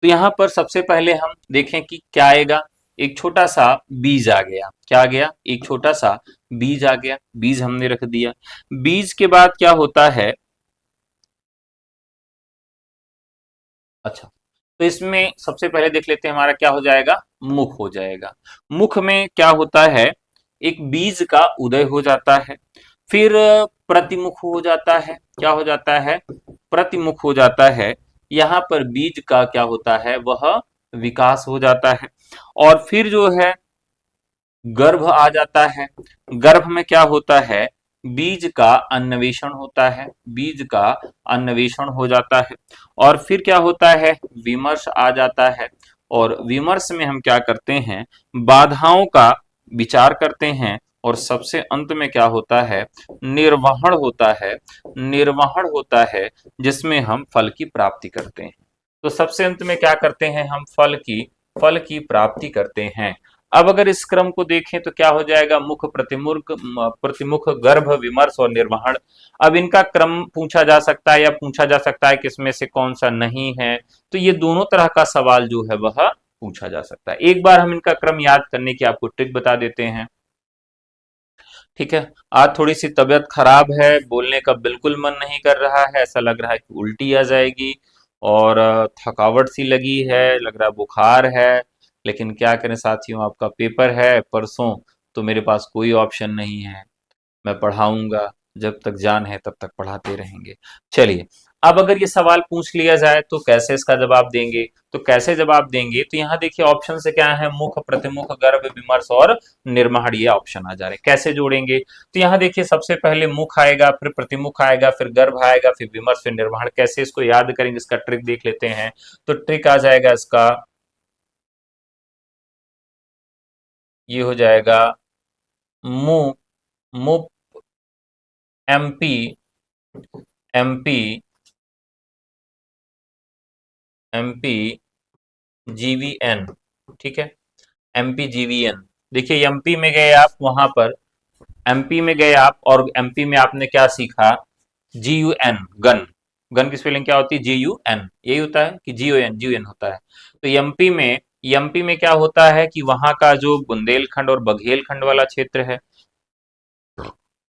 तो यहां पर सबसे पहले हम देखें कि क्या आएगा। एक छोटा सा बीज आ गया, क्या आ गया? एक छोटा सा बीज आ गया, बीज हमने रख दिया। बीज के बाद क्या होता है? अच्छा, तो इसमें सबसे पहले देख लेते हैं हमारा क्या हो जाएगा, मुख हो जाएगा। मुख में क्या होता है? एक बीज का उदय हो जाता है, फिर प्रतिमुख हो जाता है। क्या हो जाता है? प्रतिमुख हो जाता है। यहाँ पर बीज का क्या होता है? वह विकास हो जाता है। और फिर जो है गर्भ आ जाता है। गर्भ में क्या होता है? बीज का अन्वेषण होता है, बीज का अन्वेषण हो जाता है। और फिर क्या होता है? विमर्श आ जाता है। और विमर्श में हम क्या करते हैं? बाधाओं का विचार करते हैं। और सबसे अंत में क्या होता है? निर्वहन होता है, निर्वहन होता है, जिसमें हम फल की प्राप्ति करते हैं। तो सबसे अंत में क्या करते हैं? हम फल की प्राप्ति करते हैं। अब अगर इस क्रम को देखें तो क्या हो जाएगा? मुख, प्रतिमुख, गर्भ, विमर्श और निर्वहन। अब इनका क्रम पूछा जा सकता है, या पूछा जा सकता है कि इसमें से कौन सा नहीं है। तो ये दोनों तरह का सवाल जो है वह पूछा जा सकता है। एक बार हम इनका क्रम याद करने की आपको ट्रिक बता देते हैं। ठीक है। आज थोड़ी सी तबीयत खराब है, बोलने का बिल्कुल मन नहीं कर रहा है, ऐसा लग रहा है कि उल्टी आ जाएगी, और थकावट सी लगी है, लग रहा है बुखार है। लेकिन क्या करें साथियों, आपका पेपर है परसों, तो मेरे पास कोई ऑप्शन नहीं है। मैं पढ़ाऊंगा, जब तक जान है तब तक पढ़ाते रहेंगे। चलिए, अब अगर ये सवाल पूछ लिया जाए तो कैसे इसका जवाब देंगे? तो कैसे जवाब देंगे, तो यहाँ देखिए ऑप्शन से क्या है, मुख, प्रतिमुख, गर्भ, विमर्श और निर्माण, ये ऑप्शन आ जा रहे हैं। कैसे जोड़ेंगे? तो यहाँ देखिए सबसे पहले मुख आएगा, फिर प्रतिमुख आएगा, फिर गर्भ आएगा, फिर विमर्श, फिर निर्माण। कैसे इसको याद करेंगे, इसका ट्रिक देख लेते हैं। तो ट्रिक आ जाएगा इसका, ये हो जाएगा मु, मुप, एमपी, एमपी, एमपी, जीवीएन। ठीक है, एमपी जीवीएन। देखिए एमपी में गए आप, वहां पर एमपी में गए आप, और एमपी में आपने क्या सीखा, जी यू एन, गन। गन की स्पेलिंग क्या होती है, जी यू एन, यही होता है कि G O N, G U N होता है। तो एमपी में क्या होता है कि वहां का जो बुंदेलखंड और बघेलखंड वाला क्षेत्र है,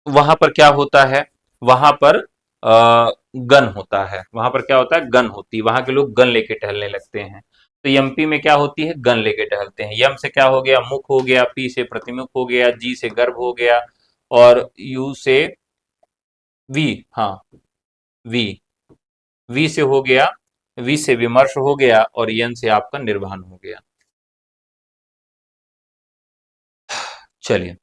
वहां पर क्या होता है, वहां पर गन होता है। वहां पर क्या होता है, गन होती है, वहां के लोग गन लेके टहलने लगते हैं। तो एमपी में क्या होती है, गन लेके टहलते हैं। यम से क्या हो गया, मुख हो गया, पी से प्रतिमुख हो गया, जी से गर्भ हो गया, और यू से वी, हाँ, वी, वी से हो गया, वी से विमर्श हो गया, और यन से आपका निर्वहन हो गया। चलिए,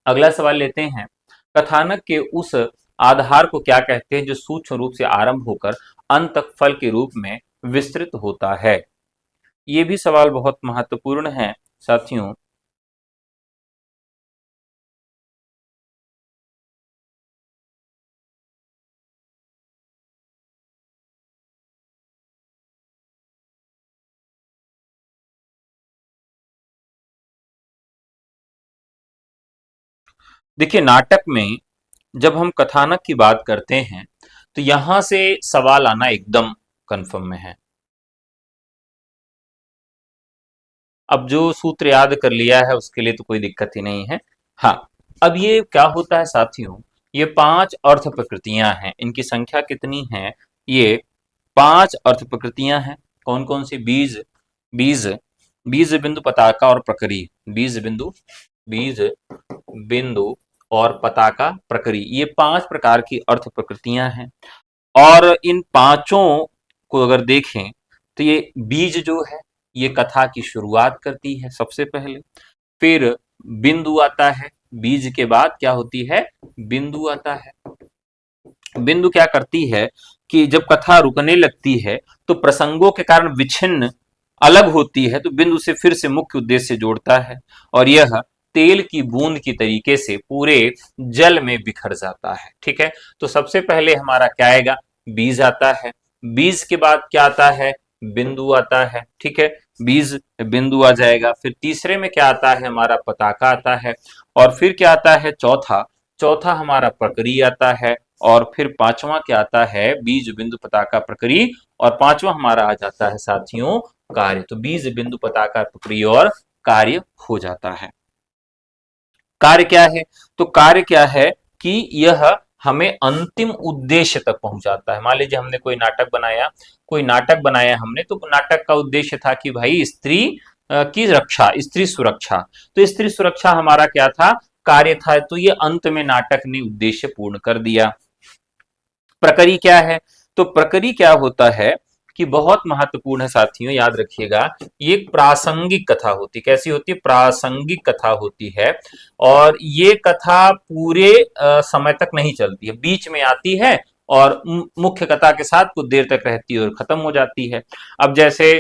अगला सवाल लेते हैं। कथानक के उस आधार को क्या कहते हैं जो सूक्ष्म रूप से आरंभ होकर अंत तक फल के रूप में विस्तृत होता है? ये भी सवाल बहुत महत्वपूर्ण है साथियों। देखिए नाटक में जब हम कथानक की बात करते हैं, तो यहां से सवाल आना एकदम कन्फर्म में है। अब जो सूत्र याद कर लिया है उसके लिए तो कोई दिक्कत ही नहीं है। हाँ, अब ये क्या होता है साथियों, ये पांच अर्थ प्रकृतियां हैं, इनकी संख्या कितनी है, ये पांच अर्थ प्रकृतियां हैं। कौन कौन सी, बीज, बीज, बीज बिंदु, पताका और प्रकरी। बीज बिंदु, बीज बिंदु और पताका, प्रकरी, ये पांच प्रकार की अर्थ प्रकृतियां हैं। और इन पांचों को अगर देखें, तो ये बीज जो है, ये कथा की शुरुआत करती है सबसे पहले। फिर बिंदु आता है, बीज के बाद क्या होती है, बिंदु आता है। बिंदु क्या करती है कि जब कथा रुकने लगती है, तो प्रसंगों के कारण विच्छिन्न अलग होती है, तो बिंदु से फिर से मुख्य उद्देश्य जोड़ता है, और यह तेल की बूंद की तरीके से पूरे जल में बिखर जाता है। ठीक है, तो सबसे पहले हमारा क्या आएगा, बीज आता है। बीज के बाद क्या आता है, बिंदु आता है। ठीक है, बीज, बिंदु आ जाएगा। फिर तीसरे में क्या आता है, हमारा पताका आता है। और फिर क्या आता है, चौथा, चौथा हमारा प्रकरी आता है। और फिर पांचवा क्या आता है, बीज, बिंदु, पताका, प्रकरी। और पांचवा हमारा आ जाता है साथियों, कार्य। तो बीज, बिंदु, पताका, प्रक्रिय और कार्य हो जाता है। कार्य क्या है, तो कार्य क्या है कि यह हमें अंतिम उद्देश्य तक पहुंचाता है। मान लीजिए हमने कोई नाटक बनाया, कोई नाटक बनाया हमने, तो नाटक का उद्देश्य था कि भाई स्त्री की रक्षा, स्त्री सुरक्षा। तो स्त्री सुरक्षा हमारा क्या था, कार्य था। तो ये अंत में नाटक ने उद्देश्य पूर्ण कर दिया। प्रकरी क्या है, तो प्रकरी क्या होता है कि बहुत महत्वपूर्ण है साथियों, याद रखिएगा। ये एक प्रासंगिक कथा होती है। कैसी होती है, प्रासंगिक कथा होती है। और ये कथा पूरे समय तक नहीं चलती है, बीच में आती है, और मुख्य कथा के साथ कुछ देर तक रहती है और खत्म हो जाती है। अब जैसे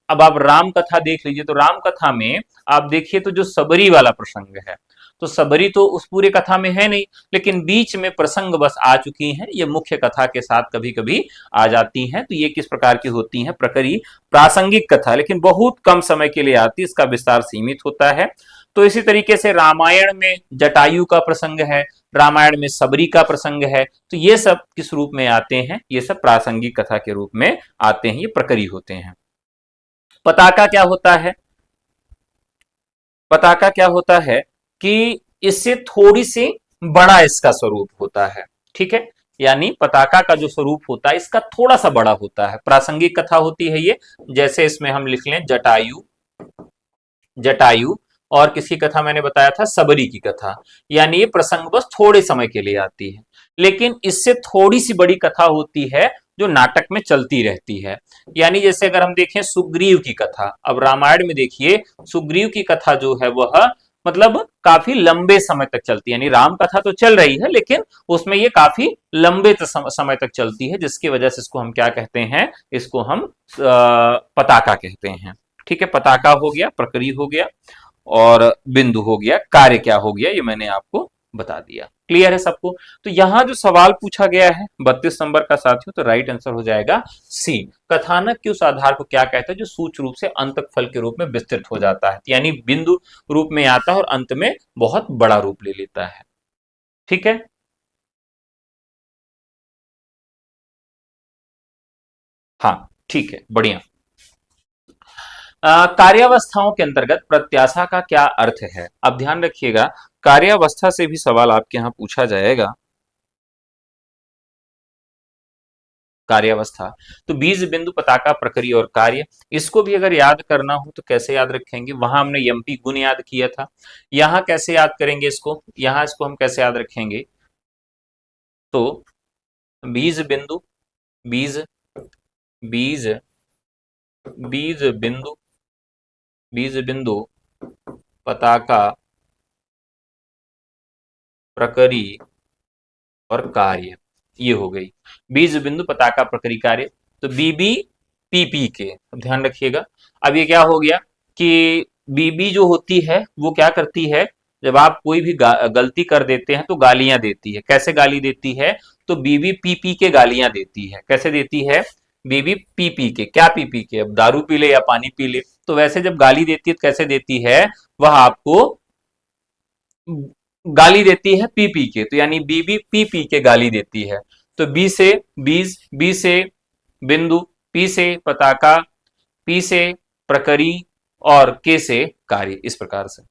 अब आप राम कथा देख लीजिए, तो राम कथा में आप देखिए तो जो सबरी वाला प्रसंग है, तो सबरी तो उस पूरे कथा में है नहीं, लेकिन बीच में प्रसंग बस आ चुकी हैं, ये मुख्य कथा के साथ कभी कभी आ जाती हैं। तो ये किस प्रकार की होती हैं, प्रकरी, प्रासंगिक कथा, लेकिन बहुत कम समय के लिए आती है, इसका विस्तार सीमित होता है। तो इसी तरीके से रामायण में जटायु का प्रसंग है, रामायण में सबरी का प्रसंग है, तो ये सब किस रूप में आते हैं, ये सब प्रासंगिक कथा के रूप में आते हैं, ये प्रकरी होते हैं। पताका क्या होता है, पताका क्या होता है कि इससे थोड़ी सी बड़ा इसका स्वरूप होता है। ठीक है, यानी पताका का जो स्वरूप होता है इसका थोड़ा सा बड़ा होता है। प्रासंगिक कथा होती है ये, जैसे इसमें हम लिख लें जटायु, जटायु, और किसी कथा मैंने बताया था सबरी की कथा, यानी ये प्रसंग बस थोड़े समय के लिए आती है। लेकिन इससे थोड़ी सी बड़ी कथा होती है जो नाटक में चलती रहती है। यानी जैसे अगर हम देखें सुग्रीव की कथा, अब रामायण में देखिए सुग्रीव की कथा जो है वह मतलब काफी लंबे समय तक चलती है। यानी राम कथा तो चल रही है लेकिन उसमें ये काफी लंबे समय तक चलती है, जिसकी वजह से इसको हम क्या कहते हैं, इसको हम पताका कहते हैं। ठीक है, पताका हो गया, प्रकरी हो गया, और बिंदु हो गया, कार्य क्या हो गया ये मैंने आपको बता दिया। क्लियर है सबको? तो यहां जो सवाल पूछा गया है 32 नंबर का साथियों, तो राइट आंसर हो जाएगा सी। कथानक के उस आधार को क्या कहते हैं जो सूक्ष्म रूप से अंत तक फल के रूप में विस्तृत हो जाता है, यानी बिंदु रूप में आता है और अंत में बहुत बड़ा रूप ले लेता है। ठीक है, हाँ ठीक है, बढ़िया। कार्यावस्थाओं के अंतर्गत प्रत्याशा का क्या अर्थ है? अब ध्यान रखिएगा, कार्यावस्था से भी सवाल आपके यहां पूछा जाएगा। कार्यावस्था, तो बीज बिंदु पताका प्रक्रिया और कार्य, इसको भी अगर याद करना हो तो कैसे याद रखेंगे? वहां हमने यमपी गुण याद किया था, यहां कैसे याद करेंगे इसको, यहां इसको हम कैसे याद रखेंगे? तो बीज बिंदु, बीज, बीज, बीज बिंदु, बीज बिंदु पताका प्रकरी और कार्य, ये हो गई बीज बिंदु पताका प्रकरी कार्य। तो बीबी पीपी के, ध्यान रखिएगा। अब ये क्या हो गया कि बीबी जो होती है वो क्या करती है, जब आप कोई भी गलती कर देते हैं तो गालियां देती है। कैसे गाली देती है? तो बीबी पी के गालियां देती है। कैसे देती है? बीबी पी के, क्या पी के? अब दारू पी ले या पानी पी ले, तो वैसे जब गाली देती है तो कैसे देती है? वह आपको गाली देती है पी के, तो यानी बीबी पी के गाली देती है। तो बी से बीज, बी से बिंदु, पी से पताका, पी से प्रकरी और के से कार्य, इस प्रकार से।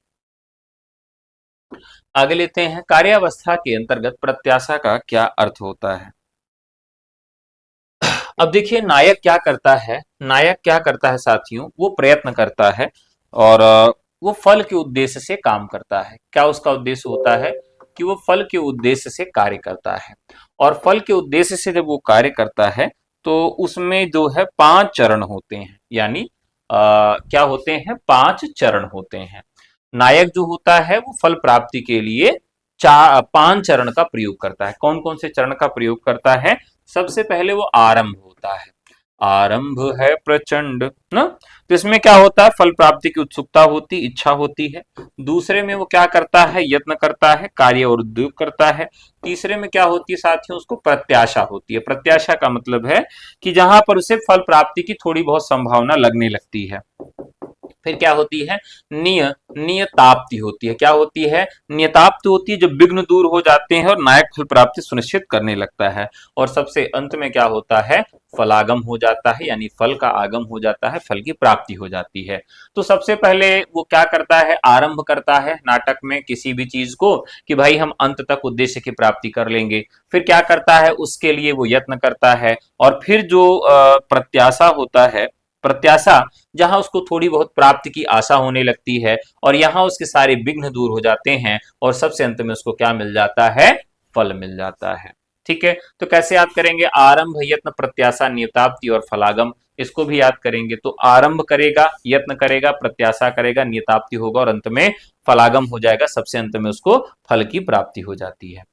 आगे लेते हैं, कार्यावस्था के अंतर्गत प्रत्याशा का क्या अर्थ होता है? अब देखिए नायक क्या करता है, नायक क्या करता है साथियों, वो प्रयत्न करता है और वो फल के उद्देश्य से काम करता है। क्या उसका उद्देश्य होता है? कि वो फल के उद्देश्य से कार्य करता है, और फल के उद्देश्य से जब वो कार्य करता है तो उसमें जो है 5 चरण होते हैं। यानी क्या होते हैं? 5 चरण होते हैं। नायक जो होता है वो फल प्राप्ति के लिए 5 चरण का प्रयोग करता है। कौन कौन से चरण का प्रयोग करता है? सबसे पहले वो आरंभ होता है, आरंभ है प्रचंड ना, तो इसमें क्या होता है? फल प्राप्ति की उत्सुकता होती, इच्छा होती है। दूसरे में वो क्या करता है? यत्न करता है, कार्य और उद्योग करता है। तीसरे में क्या होती है साथियों? उसको प्रत्याशा होती है। प्रत्याशा का मतलब है कि जहां पर उसे फल प्राप्ति की थोड़ी बहुत संभावना लगने लगती है। फिर क्या होती है? नियताप्ति होती है। क्या होती है? नियताप्ति होती है, जब विघ्न दूर हो जाते हैं और नायक फल प्राप्ति सुनिश्चित करने लगता है। और सबसे अंत में क्या होता है? फलागम हो जाता है, यानी फल का आगम हो जाता है, फल की प्राप्ति हो जाती है। तो सबसे पहले वो क्या करता है? आरंभ करता है नाटक में किसी भी चीज को, कि भाई हम अंत तक उद्देश्य की प्राप्ति कर लेंगे। फिर क्या करता है? उसके लिए वो यत्न करता है। और फिर जो प्रत्याशा होता है, प्रत्याशा, जहां उसको थोड़ी बहुत प्राप्ति की आशा होने लगती है और यहां उसके सारे विघ्न दूर हो जाते हैं और सबसे अंत में उसको क्या मिल जाता है? फल मिल जाता है। ठीक है, तो कैसे याद करेंगे? आरंभ, यत्न, प्रत्याशा, नियताप्ति और फलागम, इसको भी याद करेंगे। तो आरंभ करेगा, यत्न करेगा, प्रत्याशा करेगा, नियताप्ति होगा और अंत में फलागम हो जाएगा। सबसे अंत में उसको फल की प्राप्ति हो जाती है।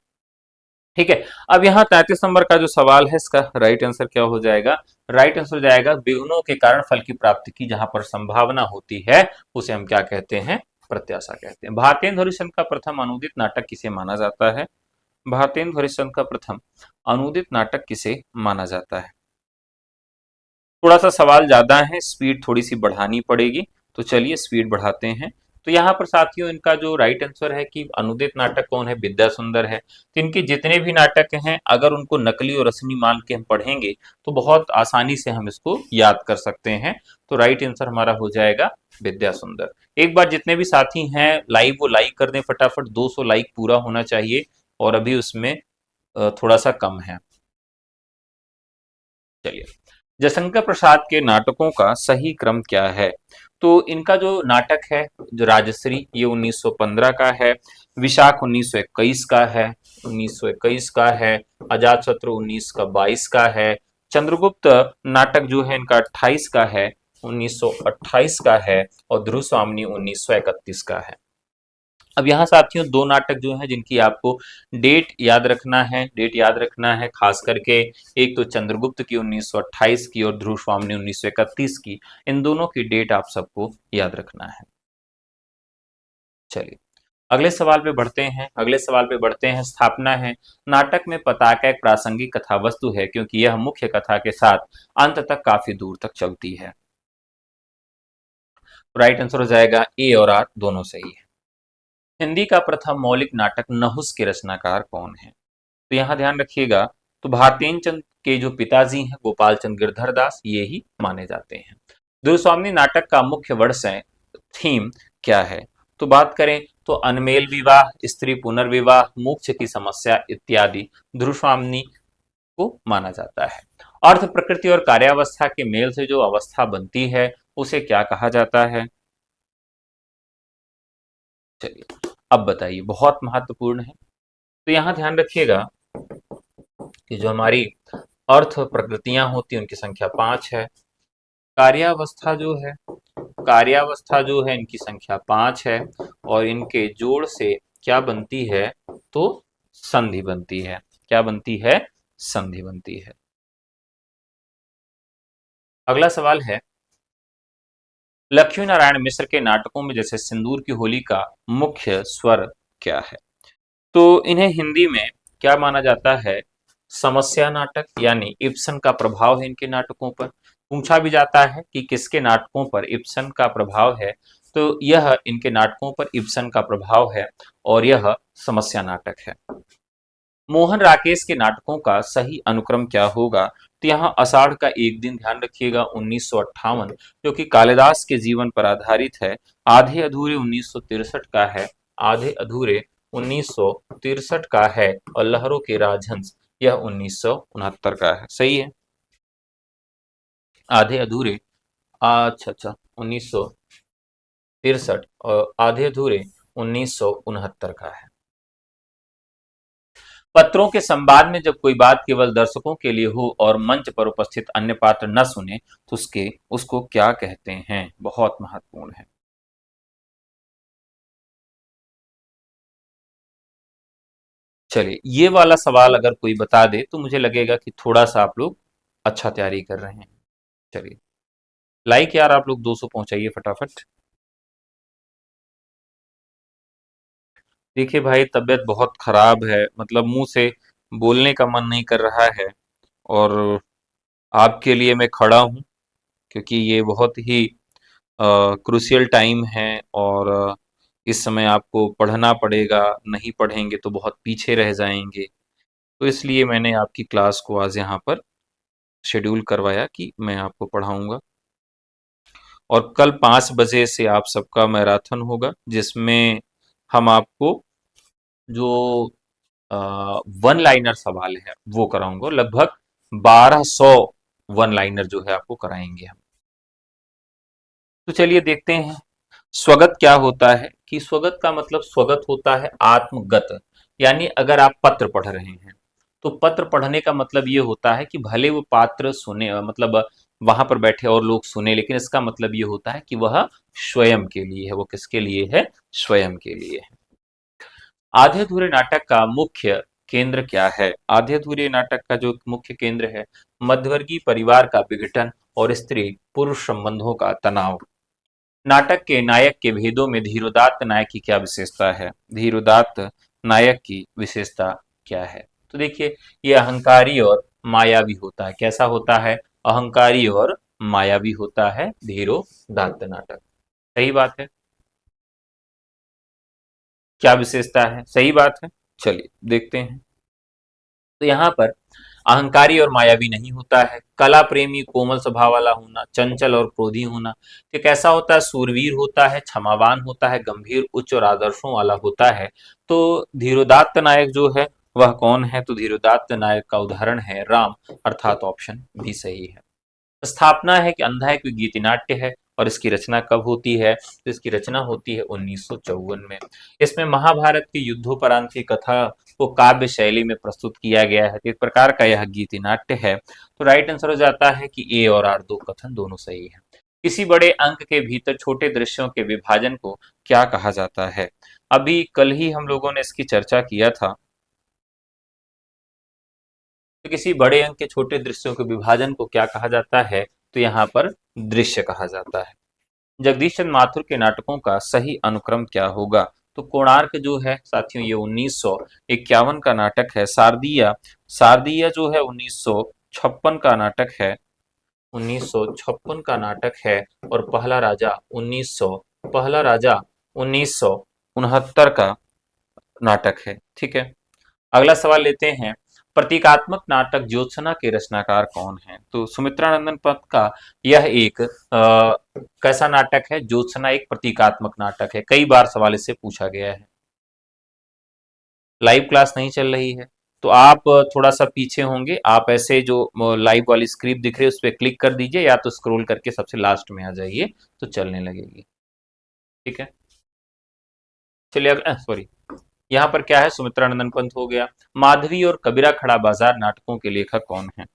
ठीक है, अब यहाँ 33 नंबर का जो सवाल है इसका राइट आंसर क्या हो जाएगा? राइट आंसर हो जाएगा विघ्नों के कारण फल की प्राप्ति की जहां पर संभावना होती है उसे हम क्या कहते हैं? प्रत्याशा कहते हैं। भारतेंदु हरिश्चंद्र का प्रथम अनुदित नाटक किसे माना जाता है? भारतेंदु हरिश्चंद्र का प्रथम अनुदित नाटक किसे माना जाता है? थोड़ा सा सवाल ज्यादा है, स्पीड थोड़ी सी बढ़ानी पड़ेगी, तो चलिए स्पीड बढ़ाते हैं। तो यहाँ पर साथियों इनका जो राइट आंसर है कि अनुदित नाटक कौन है, विद्या सुंदर है। तो इनके जितने भी नाटक हैं अगर उनको नकली और असली मान के हम पढ़ेंगे तो बहुत आसानी से हम इसको याद कर सकते हैं। तो राइट आंसर हमारा हो जाएगा विद्या सुंदर। एक बार जितने भी साथी हैं लाइव वो लाइक कर दें फटाफट, 200 लाइक पूरा होना चाहिए और अभी उसमें थोड़ा सा कम है। चलिए, जयशंकर प्रसाद के नाटकों का सही क्रम क्या है? तो इनका जो नाटक है, जो राजश्री, ये 1915 का है। विशाख 1921 का है, 1921 का है। अजातशत्रु 1922 का है। चंद्रगुप्त नाटक जो है इनका 28 का है, 1928 का है। और ध्रुव स्वामिनी 1931 का है। अब यहाँ साथियों दो नाटक जो हैं जिनकी आपको डेट याद रखना है खास करके। एक तो चंद्रगुप्त की 1928 की और ध्रुव स्वामिनी 1931 की। इन दोनों की डेट आप सबको याद रखना है। चलिए अगले सवाल पे बढ़ते हैं। स्थापना है। नाटक में पताका एक प्रासंगिक कथा वस्तु है क्योंकि यह मुख्य कथा के साथ अंत तक काफी दूर तक चलती है। राइट आंसर हो जाएगा ए और आर दोनों सही है। हिंदी का प्रथम मौलिक नाटक नहुस के रचनाकार कौन है? तो यहाँ ध्यान रखिएगा, तो भारतेंद्र चंद के जो पिताजी हैं गोपाल चंद गिरधर दास, ये ही माने जाते हैं। दुर्स्वामी नाटक का मुख्य वर्ष है, थीम क्या है? तो बात करें तो अनमेल विवाह, स्त्री पुनर्विवाह, मोक्ष की समस्या इत्यादि ध्रुस्वामिनी को माना जाता है। अर्थ प्रकृति और कार्यावस्था के मेल से जो अवस्था बनती है उसे क्या कहा जाता है? चलिए अब बताइए, बहुत महत्वपूर्ण है। तो यहाँ ध्यान रखिएगा कि जो हमारी अर्थ प्रकृतियां होती हैं उनकी संख्या 5 है। कार्यावस्था जो है इनकी संख्या 5 है। और इनके जोड़ से क्या बनती है? तो संधि बनती है। क्या बनती है? संधि बनती है। अगला सवाल है, लक्ष्मी नारायण मिश्र के नाटकों में जैसे सिंदूर की होली का मुख्य स्वर क्या है? तो इन्हें हिंदी में क्या माना जाता है? समस्या नाटक, यानी इब्सन का प्रभाव है इनके नाटकों पर। पूछा भी जाता है कि किसके नाटकों पर इब्सन का प्रभाव है, तो यह इनके नाटकों पर इब्सन का प्रभाव है और यह समस्या नाटक है। मोहन राकेश के नाटकों का सही अनुक्रम क्या होगा? तो यहाँ आषाढ़ का एक दिन ध्यान रखिएगा 1958, जो कि कालिदास के जीवन पर आधारित है। आधे अधूरे 1963 का है। आधे अधूरे 1963 का है। और लहरों के राजहंस यह 1969 का है। सही है। आधे अधूरे, अच्छा 1963 और आधे अधूरे 1969 का है। पत्रों के संवाद में जब कोई बात केवल दर्शकों के लिए हो और मंच पर उपस्थित अन्य पात्र न सुने तो उसको क्या कहते हैं? बहुत महत्वपूर्ण है। चलिए ये वाला सवाल अगर कोई बता दे तो मुझे लगेगा कि थोड़ा सा आप लोग अच्छा तैयारी कर रहे हैं। चलिए लाइक यार आप लोग 200 पहुंचाइए फटाफट। देखिए भाई तबीयत बहुत खराब है, मतलब मुंह से बोलने का मन नहीं कर रहा है। और आपके लिए मैं खड़ा हूं क्योंकि ये बहुत ही क्रूशियल टाइम है। और इस समय आपको पढ़ना पड़ेगा, नहीं पढ़ेंगे तो बहुत पीछे रह जाएंगे। तो इसलिए मैंने आपकी क्लास को आज यहाँ पर शेड्यूल करवाया कि मैं आपको पढ़ाऊंगा। और कल 5 बजे से आप सबका मैराथन होगा जिसमें हम आपको जो वन लाइनर सवाल है वो कराऊंगा। लगभग 1200 वन लाइनर जो है आपको कराएंगे हम। तो चलिए देखते हैं स्वगत क्या होता है। कि स्वगत का मतलब, स्वगत होता है आत्मगत। यानी अगर आप पत्र पढ़ रहे हैं तो पत्र पढ़ने का मतलब ये होता है कि भले वो पात्र सुने, मतलब वहां पर बैठे और लोग सुने, लेकिन इसका मतलब ये होता है कि वह स्वयं के लिए है। वो किसके लिए है? स्वयं के लिए है। आधे अधूरे नाटक का मुख्य केंद्र क्या है? आधे अधूरे नाटक का जो मुख्य केंद्र है, मध्यवर्गीय परिवार का विघटन और स्त्री पुरुष संबंधों का तनाव। नाटक के नायक के भेदों में धीरोदात्त नायक की क्या विशेषता है? धीरोदात्त नायक की विशेषता क्या है? तो देखिए ये अहंकारी और मायावी होता है। कैसा होता है? अहंकारी और मायावी होता है धीरोदात्त नाटक। सही बात है। क्या विशेषता है? सही बात है। चलिए देखते हैं। तो यहाँ पर अहंकारी और मायावी नहीं होता है, कला प्रेमी, कोमल स्वभाव वाला होना, चंचल और क्रोधी होना। तो कैसा होता है? सूरवीर होता है, क्षमावान होता है, गंभीर, उच्च और आदर्शों वाला होता है। तो धीरोदात्त नायक जो है वह कौन है? तो धीरोदात्त नायक का उदाहरण है राम, अर्थात ऑप्शन बी सही है। स्थापना है कि अंधा एक गीति नाट्य है, और इसकी रचना कब होती है? तो इसकी रचना होती है 1954 में। इसमें महाभारत के युद्धोपरांत की कथा को काव्य शैली में प्रस्तुत किया गया है। तो एक प्रकार का यह गीति नाट्य है। तो राइट आंसर हो जाता है कि ए और आर, दो कथन दोनों सही है। किसी बड़े अंक के भीतर छोटे दृश्यों के विभाजन को क्या कहा जाता है? अभी कल ही हम लोगों ने इसकी चर्चा किया था। तो किसी बड़े अंक के छोटे दृश्यों के विभाजन को क्या कहा जाता है? तो यहाँ पर दृश्य कहा जाता है। जगदीश चंद्र माथुर के नाटकों का सही अनुक्रम क्या होगा? तो कोणार्क जो है साथियों ये 1951 का नाटक है। शारदीय शारदीय जो है 1956 का नाटक है। 1956 का नाटक है। और पहला राजा 1969 का नाटक है। ठीक है। अगला सवाल लेते हैं। प्रतीकात्मक नाटक ज्योत्सना के रचनाकार कौन हैं? तो सुमित्रानंदन पन्त का यह एक कैसा नाटक है? ज्योत्सना एक प्रतीकात्मक नाटक है। कई बार सवाल इससे पूछा गया है। लाइव क्लास नहीं चल रही है तो आप थोड़ा सा पीछे होंगे। आप ऐसे जो लाइव वाली स्क्रिप्ट दिख रही है उस पर क्लिक कर दीजिए, या तो स्क्रॉल करके सबसे लास्ट में आ जाइए तो चलने लगेगी। ठीक है। चलिए सॉरी, यहाँ पर क्या है? सुमित्रानंदन पंत हो गया। माधवी और कबीरा खड़ा बाजार नाटकों के लेखक कौन है?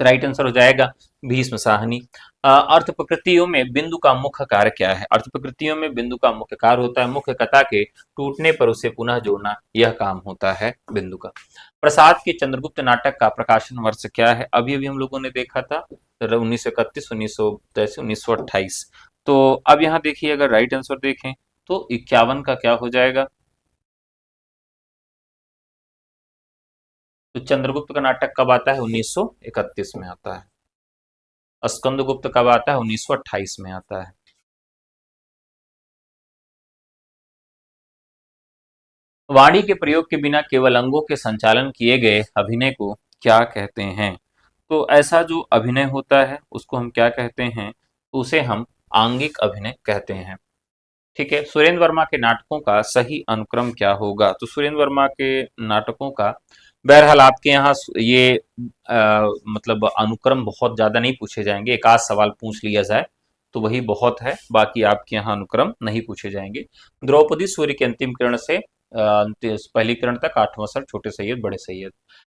तो राइट आंसर हो जाएगा भीष्म साहनी। अर्थ प्रकृतियों में बिंदु का मुख्य कार्य क्या है? अर्थ प्रकृतियों में बिंदु का मुख्य कार्य होता है मुख्य कथा के टूटने पर उसे पुनः जोड़ना, यह काम होता है बिंदु का। प्रसाद के चंद्रगुप्त नाटक का प्रकाशन वर्ष क्या है? अभी अभी हम लोगों ने देखा था 1931, 1928। तो अब यहाँ देखिए, अगर राइट आंसर देखें तो 51 का क्या हो जाएगा? तो चंद्रगुप्त का नाटक कब आता है? 1931 में आता है। स्कंदगुप्त कब आता है? 1928 में आता है। वाणी के प्रयोग के बिना केवल अंगों के संचालन किए गए अभिनय को क्या कहते हैं? तो ऐसा जो अभिनय होता है उसको हम क्या कहते हैं? तो उसे हम आंगिक अभिनय कहते हैं। ठीक है। सुरेंद्र वर्मा के नाटकों का सही अनुक्रम क्या होगा? तो सुरेंद्र वर्मा के नाटकों का, बहरहाल आपके यहाँ ये मतलब अनुक्रम बहुत ज्यादा नहीं पूछे जाएंगे। एक आध सवाल पूछ लिया जाए तो वही बहुत है, बाकी आपके यहाँ अनुक्रम नहीं पूछे जाएंगे। द्रौपदी सूर्य के अंतिम किरण से पहली किरण तक, आठवां सर, छोटे सैयद, बड़े सैयद।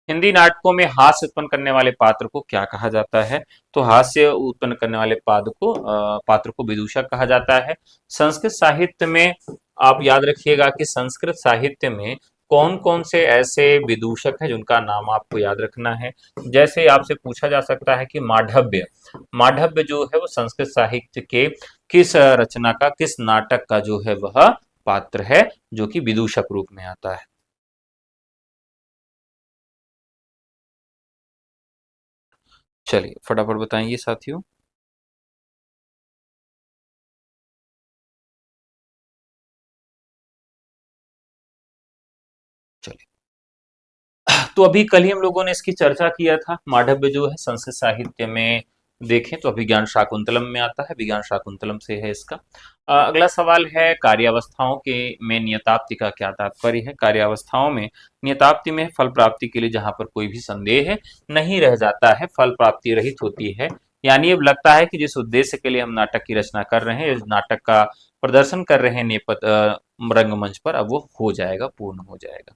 हिंदी नाटकों में हास्य उत्पन्न करने वाले पात्र को क्या कहा जाता है? तो हास्य उत्पन्न करने वाले पात्र को विदूषक कहा जाता है। संस्कृत साहित्य में आप याद रखिएगा कि संस्कृत साहित्य में कौन कौन से ऐसे विदूषक हैं जिनका नाम आपको याद रखना है। जैसे आपसे पूछा जा सकता है कि माढ़व्य, माढ़व्य जो है वो संस्कृत साहित्य के किस रचना का, किस नाटक का जो है वह पात्र है जो कि विदूषक रूप में आता है। चलिए फटाफट बताएंगे साथियों। चलिए, तो अभी कल ही हम लोगों ने इसकी चर्चा किया था। माढ़व्य जो है संस्कृत साहित्य में देखें तो अभिज्ञान शाकुंतलम में आता है, विज्ञान शाकुंतलम से है इसका। अगला सवाल है, कार्यावस्थाओं के में नियताप्ति का क्या तात्पर्य है? कार्यावस्थाओं में नियताप्ति में फल प्राप्ति के लिए जहां पर कोई भी संदेह नहीं रह जाता है, फल प्राप्ति रहित होती है। यानी अब लगता है कि जिस उद्देश्य के लिए हम नाटक की रचना कर रहे हैं, इस नाटक का प्रदर्शन कर रहे हैं रंगमंच पर, अब वो हो जाएगा, पूर्ण हो जाएगा।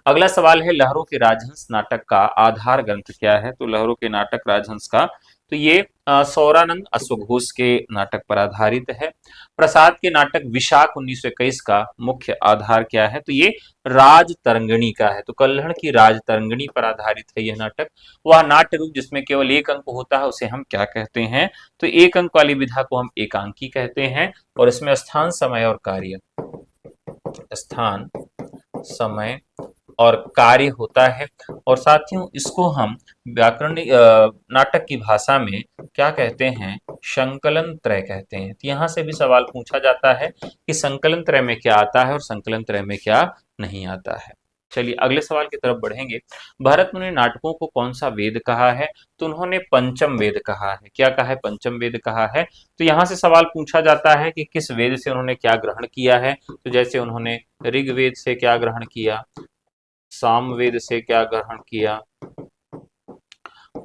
अगला सवाल है, लहरों के राजहंस नाटक का आधार ग्रंथ क्या है? तो लहरों के नाटक राजहंस का, तो ये सौरानंद अश्वघोष के नाटक पर आधारित है। प्रसाद के नाटक विशाख 1921 का मुख्य आधार क्या है? तो ये राज तरंगिणी का है। तो कल्हड़ की राज तरंगिणी पर आधारित है यह नाटक। वह नाट्य रूप जिसमें केवल एक अंक होता है उसे हम क्या कहते हैं? तो एक अंक वाली विधा को हम एकांकी कहते हैं। और इसमें स्थान, समय और कार्य, स्थान, समय और कार्य होता है। और साथियों इसको हम व्याकरण नाटक की भाषा में क्या कहते हैं? संकलन त्रय कहते हैं। तो यहां से भी सवाल पूछा जाता है कि संकलन त्रय में क्या आता है और संकलन त्रय में क्या नहीं आता है। चलिए अगले सवाल की तरफ बढ़ेंगे। भरत मुनि ने नाटकों को कौन सा वेद कहा है? तो उन्होंने पंचम वेद कहा है। क्या कहा है? पंचम वेद कहा है। तो यहां से सवाल पूछा जाता है कि किस वेद से उन्होंने क्या ग्रहण किया है। तो जैसे उन्होंने ऋग्वेद से क्या ग्रहण किया, सामवेद से क्या ग्रहण किया,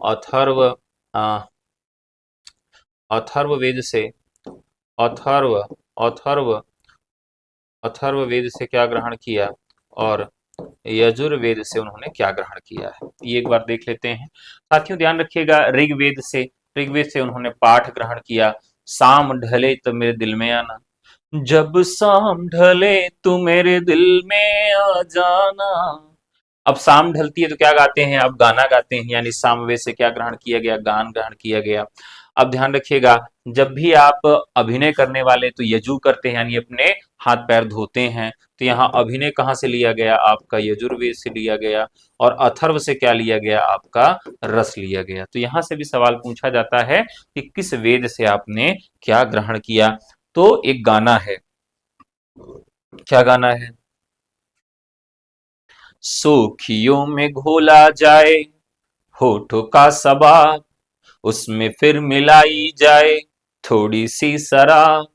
अथर्व अथर्व वेद से अथर्व अथर्व अथर्व वेद से क्या ग्रहण किया और यजुर्वेद से उन्होंने क्या ग्रहण किया है, ये एक बार देख लेते हैं। साथियों ध्यान रखिएगा, ऋग्वेद से उन्होंने पाठ ग्रहण किया, शाम ढले तो मेरे दिल में आना, जब शाम ढले तो मेरे दिल में आ जाना। अब शाम ढलती है तो क्या गाते हैं? अब गाना गाते हैं, यानी सामवेद से क्या ग्रहण किया गया? गान ग्रहण किया गया। अब ध्यान रखिएगा, जब भी आप अभिनय करने वाले तो यजु करते हैं, यानी अपने हाथ पैर धोते हैं। तो यहाँ अभिनय कहाँ से लिया गया? आपका यजुर्वेद से लिया गया। और अथर्व से क्या लिया गया? आपका रस लिया गया। तो यहाँ से भी सवाल पूछा जाता है कि किस वेद से आपने क्या ग्रहण किया। तो एक गाना है, क्या गाना है? सूखियों में घोला जाए होठों का सबाब, उसमें फिर मिलाई जाए थोड़ी सी शराब,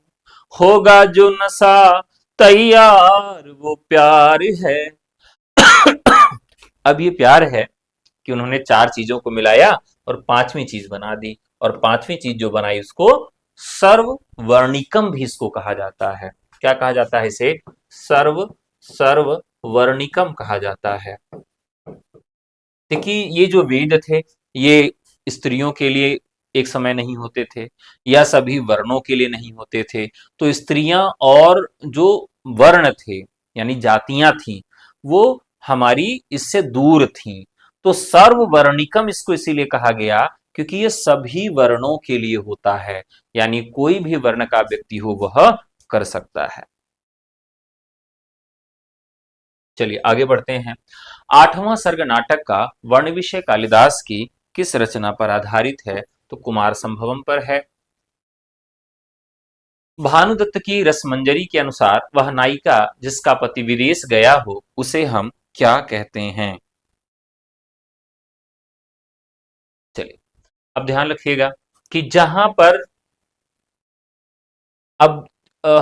होगा जो नशा तैयार वो प्यार है। अब ये प्यार है कि उन्होंने चार चीजों को मिलाया और पांचवी चीज बना दी, और पांचवी चीज जो बनाई उसको सर्ववर्णिकम भी इसको कहा जाता है। क्या कहा जाता है इसे? सर्ववर्णिकम कहा जाता है। देखिए ये जो वेद थे ये स्त्रियों के लिए एक समय नहीं होते थे, या सभी वर्णों के लिए नहीं होते थे। तो स्त्रियां और जो वर्ण थे यानी जातियां थी वो हमारी इससे दूर थीं। तो सर्ववर्णिकम इसको इसीलिए कहा गया क्योंकि ये सभी वर्णों के लिए होता है, यानी कोई भी वर्ण का व्यक्ति हो वह कर सकता है। चलिए आगे बढ़ते हैं। आठवां सर्ग नाटक का वर्ण विषय कालिदास की किस रचना पर आधारित है? तो कुमार संभवम पर है। भानुदत्त की रसमंजरी के अनुसार वह नायिका जिसका पति विदेश गया हो उसे हम क्या कहते हैं? चलिए अब ध्यान रखिएगा कि जहां पर अब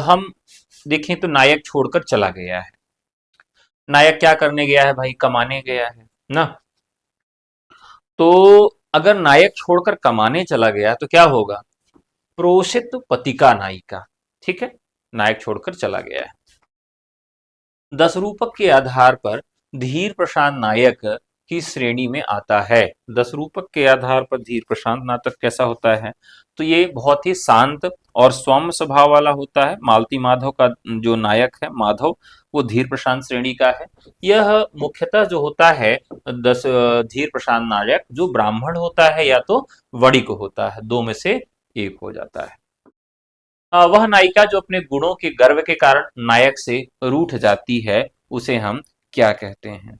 हम देखें तो नायक छोड़कर चला गया है। नायक क्या करने गया है भाई? कमाने गया है ना। तो अगर नायक छोड़कर कमाने चला गया तो क्या होगा? प्रोषित पतिका नायिका। ठीक है, नायक छोड़कर चला गया है। दस रूपक के आधार पर धीर प्रशांत नायक की श्रेणी में आता है। दस रूपक के आधार पर धीर प्रशांत नाटक कैसा होता है? तो ये बहुत ही शांत और सौम्य स्वभाव वाला होता है। मालती माधव का जो नायक है माधव, वो धीर प्रशांत श्रेणी का है। यह मुख्यतः जो होता है दस धीर प्रशांत नायक जो ब्राह्मण होता है या तो वणिक होता है, दो में से एक हो जाता है। वह नायिका जो अपने गुणों के गर्व के कारण नायक से रूठ जाती है उसे हम क्या कहते हैं?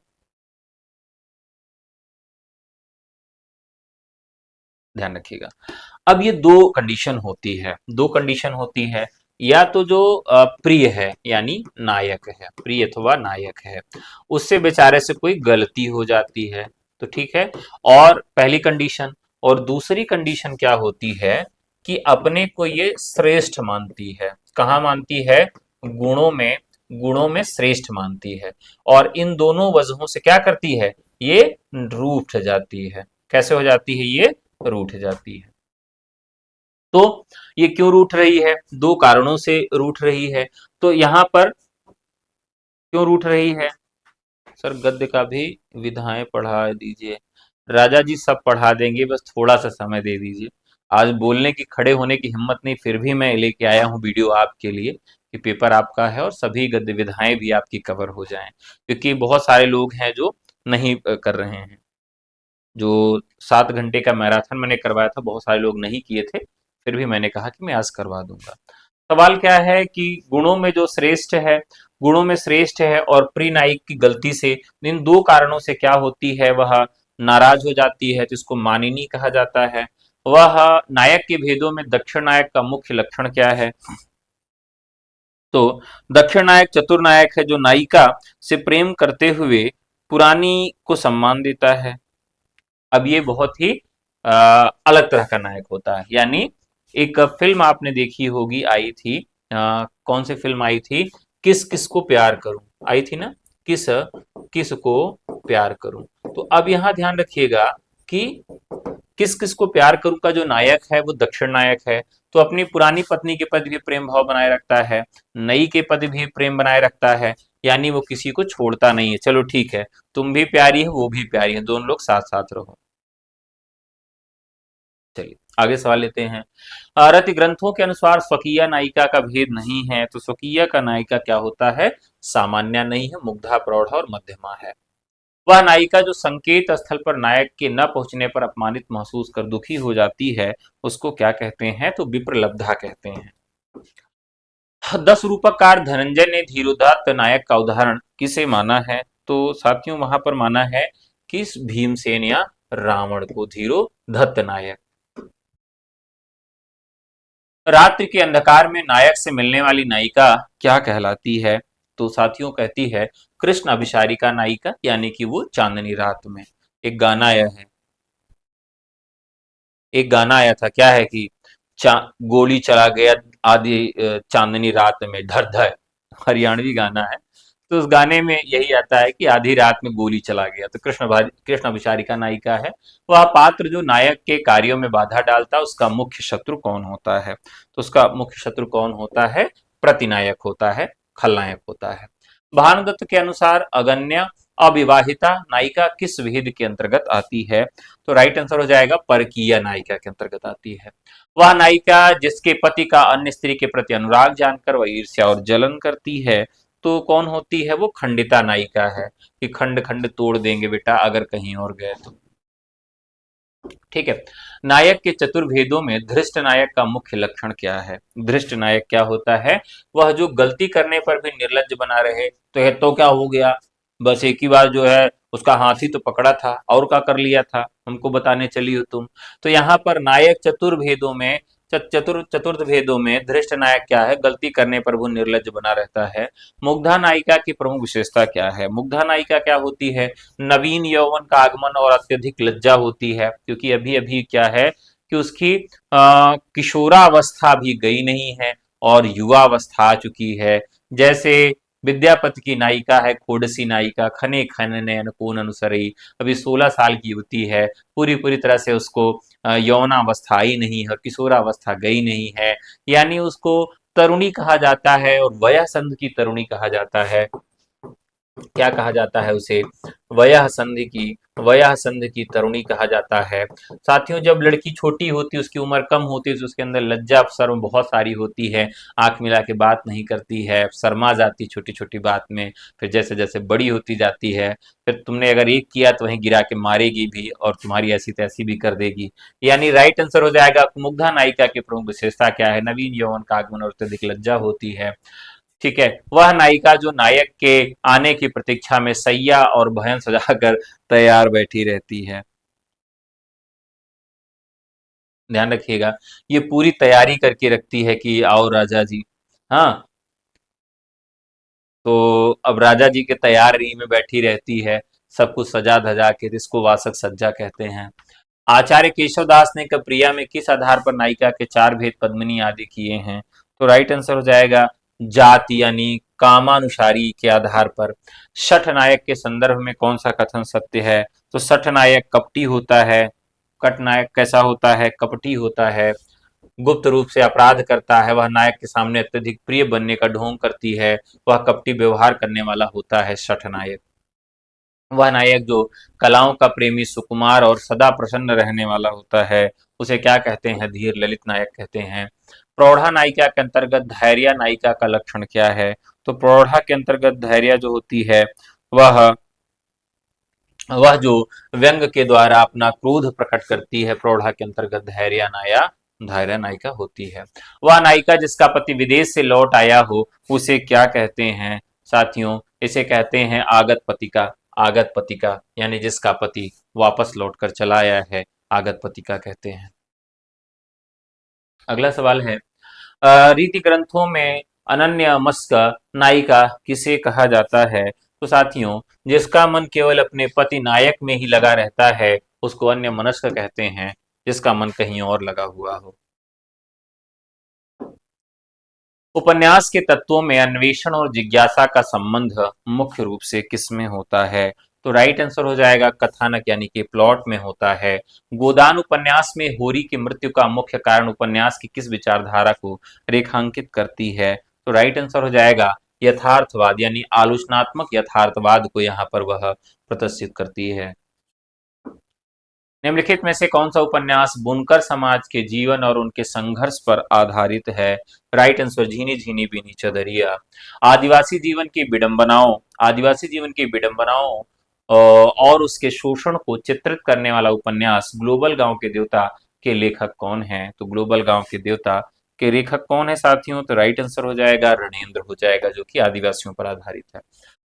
ध्यान रखिएगा। अब ये दो कंडीशन होती है, दो कंडीशन होती है। या तो जो प्रिय है यानी नायक है, प्रिय अथवा नायक है, उससे बेचारे से कोई गलती हो जाती है तो ठीक है, और पहली कंडीशन। और दूसरी कंडीशन क्या होती है कि अपने को ये श्रेष्ठ मानती है। कहाँ मानती है? गुणों में श्रेष्ठ मानती है। और इन दोनों वजहों से क्या करती है? ये रूठ जाती है। कैसे हो जाती है? ये रूठ जाती है। तो ये क्यों रूठ रही है? दो कारणों से रूठ रही है। तो यहां पर क्यों रूठ रही है? सर गद्य का भी विधाएं पढ़ा दीजिए। राजा जी सब पढ़ा देंगे, बस थोड़ा सा समय दे दीजिए। आज बोलने की, खड़े होने की हिम्मत नहीं, फिर भी मैं लेके आया हूँ वीडियो आपके लिए कि पेपर आपका है और सभी गद्य विधाएं भी आपकी कवर हो जाएं, क्योंकि बहुत सारे लोग हैं जो नहीं कर रहे हैं। जो 7 घंटे का मैराथन मैंने करवाया था बहुत सारे लोग नहीं किए थे, फिर भी मैंने कहा कि मैं आज करवा दूंगा। सवाल क्या है कि गुणों में जो श्रेष्ठ है, गुणों में श्रेष्ठ है और प्री नायक की गलती से इन दो कारणों से क्या होती है? वह नाराज हो जाती है, जिसको मानिनी कहा जाता है। वह नायक के भेदों में दक्षिण नायक का मुख्य लक्षण क्या है? तो दक्षिण नायक चतुर नायक है जो नायिका से प्रेम करते हुए पुरानी को सम्मान देता है। अब ये बहुत ही अलग तरह का नायक होता है। यानी एक फिल्म आपने देखी होगी, आई थी, कौन सी फिल्म आई थी? किस किस को प्यार करूं, आई थी ना? किस किस को प्यार करूं। तो अब यहां ध्यान रखिएगा कि किस किस को प्यार करूं का जो नायक है वो दक्षिण नायक है। तो अपनी पुरानी पत्नी के प्रति भी प्रेम भाव बनाए रखता है, नई के प्रति भी प्रेम बनाए रखता है, यानी वो किसी को छोड़ता नहीं है। चलो ठीक है, तुम भी प्यारी है, वो भी प्यारी है, दोनों लोग साथ साथ रहो। चलिए आगे सवाल लेते हैं। रति ग्रंथों के अनुसार स्वकीय नायिका का भेद नहीं है, तो स्वकीय का नायिका क्या होता है? सामान्य नहीं है, मुग्धा, प्रौढ़ और मध्यमा है। वह नायिका जो संकेत स्थल पर नायक के न पहुंचने पर अपमानित महसूस कर दुखी हो जाती है, उसको क्या कहते हैं? तो विप्रलब्धा कहते हैं। 10 रूपकार धनंजय ने धीरोदात्त नायक का उदाहरण किसे माना है? तो साथियों वहां पर माना है किस? भीमसेन या रावण को धीरोधत्त नायक। रात्रि के अंधकार में नायक से मिलने वाली नायिका क्या कहलाती है? तो साथियों कहती है कृष्ण अभिसारिका नायिका, यानी कि वो चांदनी रात में। एक गाना आया है, एक गाना आया था, क्या है कि चा गोली चला गया आधी चांदनी रात में धर धर, हरियाणवी गाना है। तो उस गाने में यही आता है कि आधी रात में गोली चला गया। तो कृष्ण अभिसारिका नायिका है। वह पात्र जो नायक के कार्यों में बाधा डालता है, उसका मुख्य शत्रु कौन होता है? तो उसका मुख्य शत्रु कौन होता है? प्रतिनायक होता है, खलनायक होता है। भानुदत्त के अनुसार अगन्या अविवाहिता नायिका किस विधि के अंतर्गत आती है? तो राइट आंसर हो जाएगा परकीय नायिका के अंतर्गत आती है। वह नायिका जिसके पति का अन्य स्त्री के प्रति अनुराग जानकर वह ईर्ष्या और जलन करती है, तो कौन होती है? वो खंडिता नायिका है, कि खंड खंड तोड़ देंगे बेटा अगर कहीं और गए तो। ठीक है। नायक के चतुर्भेदों में धृष्ट नायक का मुख्य लक्षण क्या है? धृष्ट नायक क्या होता है? वह जो गलती करने पर भी निर्लज्ज बना रहे। तो ये तो क्या हो गया, बस एक ही बार जो है उसका हाथी तो पकड़ा था और क्या कर लिया था, हमको बताने चली हो तुम। तो यहाँ पर नायक चतुर्भेदों में चतुर्थ भेदों में धृष्ट नायक क्या है? गलती करने पर वो निर्लज्ज बना रहता है। मुग्धा नायिका की प्रमुख विशेषता क्या है? मुग्धा नायिका क्या होती है? नवीन यौवन का आगमन और अत्यधिक लज्जा होती है, क्योंकि अभी अभी क्या है कि उसकी किशोरावस्था भी गई नहीं है और युवावस्था आ चुकी है। जैसे विद्यापति की नायिका है खोडसी नायिका, खने खन नयन कोन अनुसरई, अभी 16 साल की युवती है, पूरी पूरी तरह से उसको यौनावस्था आई नहीं है और किशोरावस्था गई नहीं है, यानी उसको तरुणी कहा जाता है और वयसंध की तरुणी कहा जाता है। क्या कहा जाता है उसे? वयः संधि की तरुणी कहा जाता है। साथियों जब लड़की छोटी होती, उसकी उम्र कम होती है, तो उसके अंदर लज्जा शर्म बहुत सारी होती है, आंख मिला के बात नहीं करती है, शर्मा जाती छोटी छोटी बात में। फिर जैसे जैसे बड़ी होती जाती है, फिर तुमने अगर एक किया तो वहीं गिरा के मारेगी भी और तुम्हारी ऐसी तैसी भी कर देगी। यानी राइट आंसर हो जाएगा मुग्धा नायिका की प्रमुख विशेषता क्या है? नवीन यौवन का आगमन और अत्यधिक लज्जा होती है। ठीक है। वह नायिका जो नायक के आने की प्रतीक्षा में सैया और बहन सजाकर तैयार बैठी रहती है। ध्यान रखिएगा, ये पूरी तैयारी करके रखती है कि आओ राजा जी। हाँ, तो अब राजा जी के तैयारी में बैठी रहती है, सब कुछ सजा धजा के, जिसको वासक सज्जा कहते हैं। आचार्य केशवदास ने कप्रिया में किस आधार पर नायिका के 4 भेद पद्मिनी आदि किए हैं? तो राइट आंसर हो जाएगा जाति यानी कामानुसारी के आधार पर। शठ नायक के संदर्भ में कौन सा कथन सत्य है? तो शठ नायक कपटी होता है। कट नायक कैसा होता है? कपटी होता है, गुप्त रूप से अपराध करता है, वह नायक के सामने अत्यधिक प्रिय बनने का ढोंग करती है, वह कपटी व्यवहार करने वाला होता है शठ नायक। वह नायक जो कलाओं का प्रेमी, सुकुमार और सदा प्रसन्न रहने वाला होता है, उसे क्या कहते हैं? धीर ललित नायक कहते हैं। प्रौढ़ा नायिका के अंतर्गत धैर्य नायिका का लक्षण क्या है? तो प्रौढ़ा के अंतर्गत धैर्य जो होती है, वह वह जो व्यंग के द्वारा अपना क्रोध प्रकट करती है, प्रौढ़ा के अंतर्गत धैर्य नायिका होती है। वह नायिका जिसका पति विदेश से लौट आया हो, उसे क्या कहते हैं? साथियों इसे कहते हैं आगत पतिका। आगत पतिका यानी जिसका पति वापस लौट कर चला आया है, आगत पतिका कहते हैं। अगला सवाल है, रीति ग्रंथों में अनन्य मस्क नायिका किसे कहा जाता है? तो साथियों, जिसका मन केवल अपने पति नायक में ही लगा रहता है उसको अन्य मनस्क कहते हैं, जिसका मन कहीं और लगा हुआ हो। उपन्यास के तत्वों में अन्वेषण और जिज्ञासा का संबंध मुख्य रूप से किसमें होता है? तो राइट आंसर हो जाएगा कथानक यानी कि प्लॉट में होता है। गोदान उपन्यास में होरी की मृत्यु का मुख्य कारण उपन्यास की किस विचारधारा को रेखांकित करती है? तो राइट आंसर हो जाएगा यथार्थवाद यानी आलोचनात्मक यथार्थवाद को यहाँ पर वह प्रदर्शित करती है। निम्नलिखित में से कौन सा उपन्यास बुनकर समाज के जीवन और उनके संघर्ष पर आधारित है? राइट आंसर झीनी झीनी बीनी चदरिया। आदिवासी जीवन की विडंबनाओं और उसके शोषण को चित्रित करने वाला उपन्यास ग्लोबल गांव के देवता के लेखक कौन है? तो ग्लोबल गांव के देवता के लेखक कौन है साथियों? तो राइट आंसर हो जाएगा रणेंद्र हो जाएगा, जो कि आदिवासियों पर आधारित है।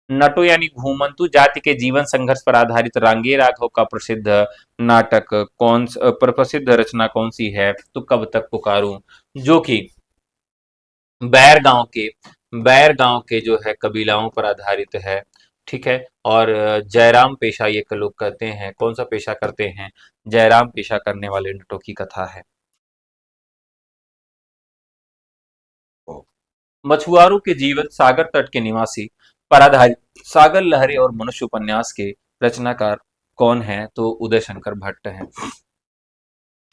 नटो यानी घूमंतु जाति के जीवन संघर्ष पर आधारित रांगे राघव का प्रसिद्ध नाटक प्रसिद्ध रचना कौन सी है? तो कब तक पुकारूं, जो कि बैर गांव के जो है कबीलाओं पर आधारित है। ठीक है। और जयराम पेशा ये लोग कहते हैं, कौन सा पेशा करते हैं? जयराम पेशा करने वाले नटों की कथा है। मछुआरों के जीवन सागर तट के निवासी पर आधारित सागर लहरी और मनुष्य उपन्यास के रचनाकार कौन है? तो उदय शंकर भट्ट हैं।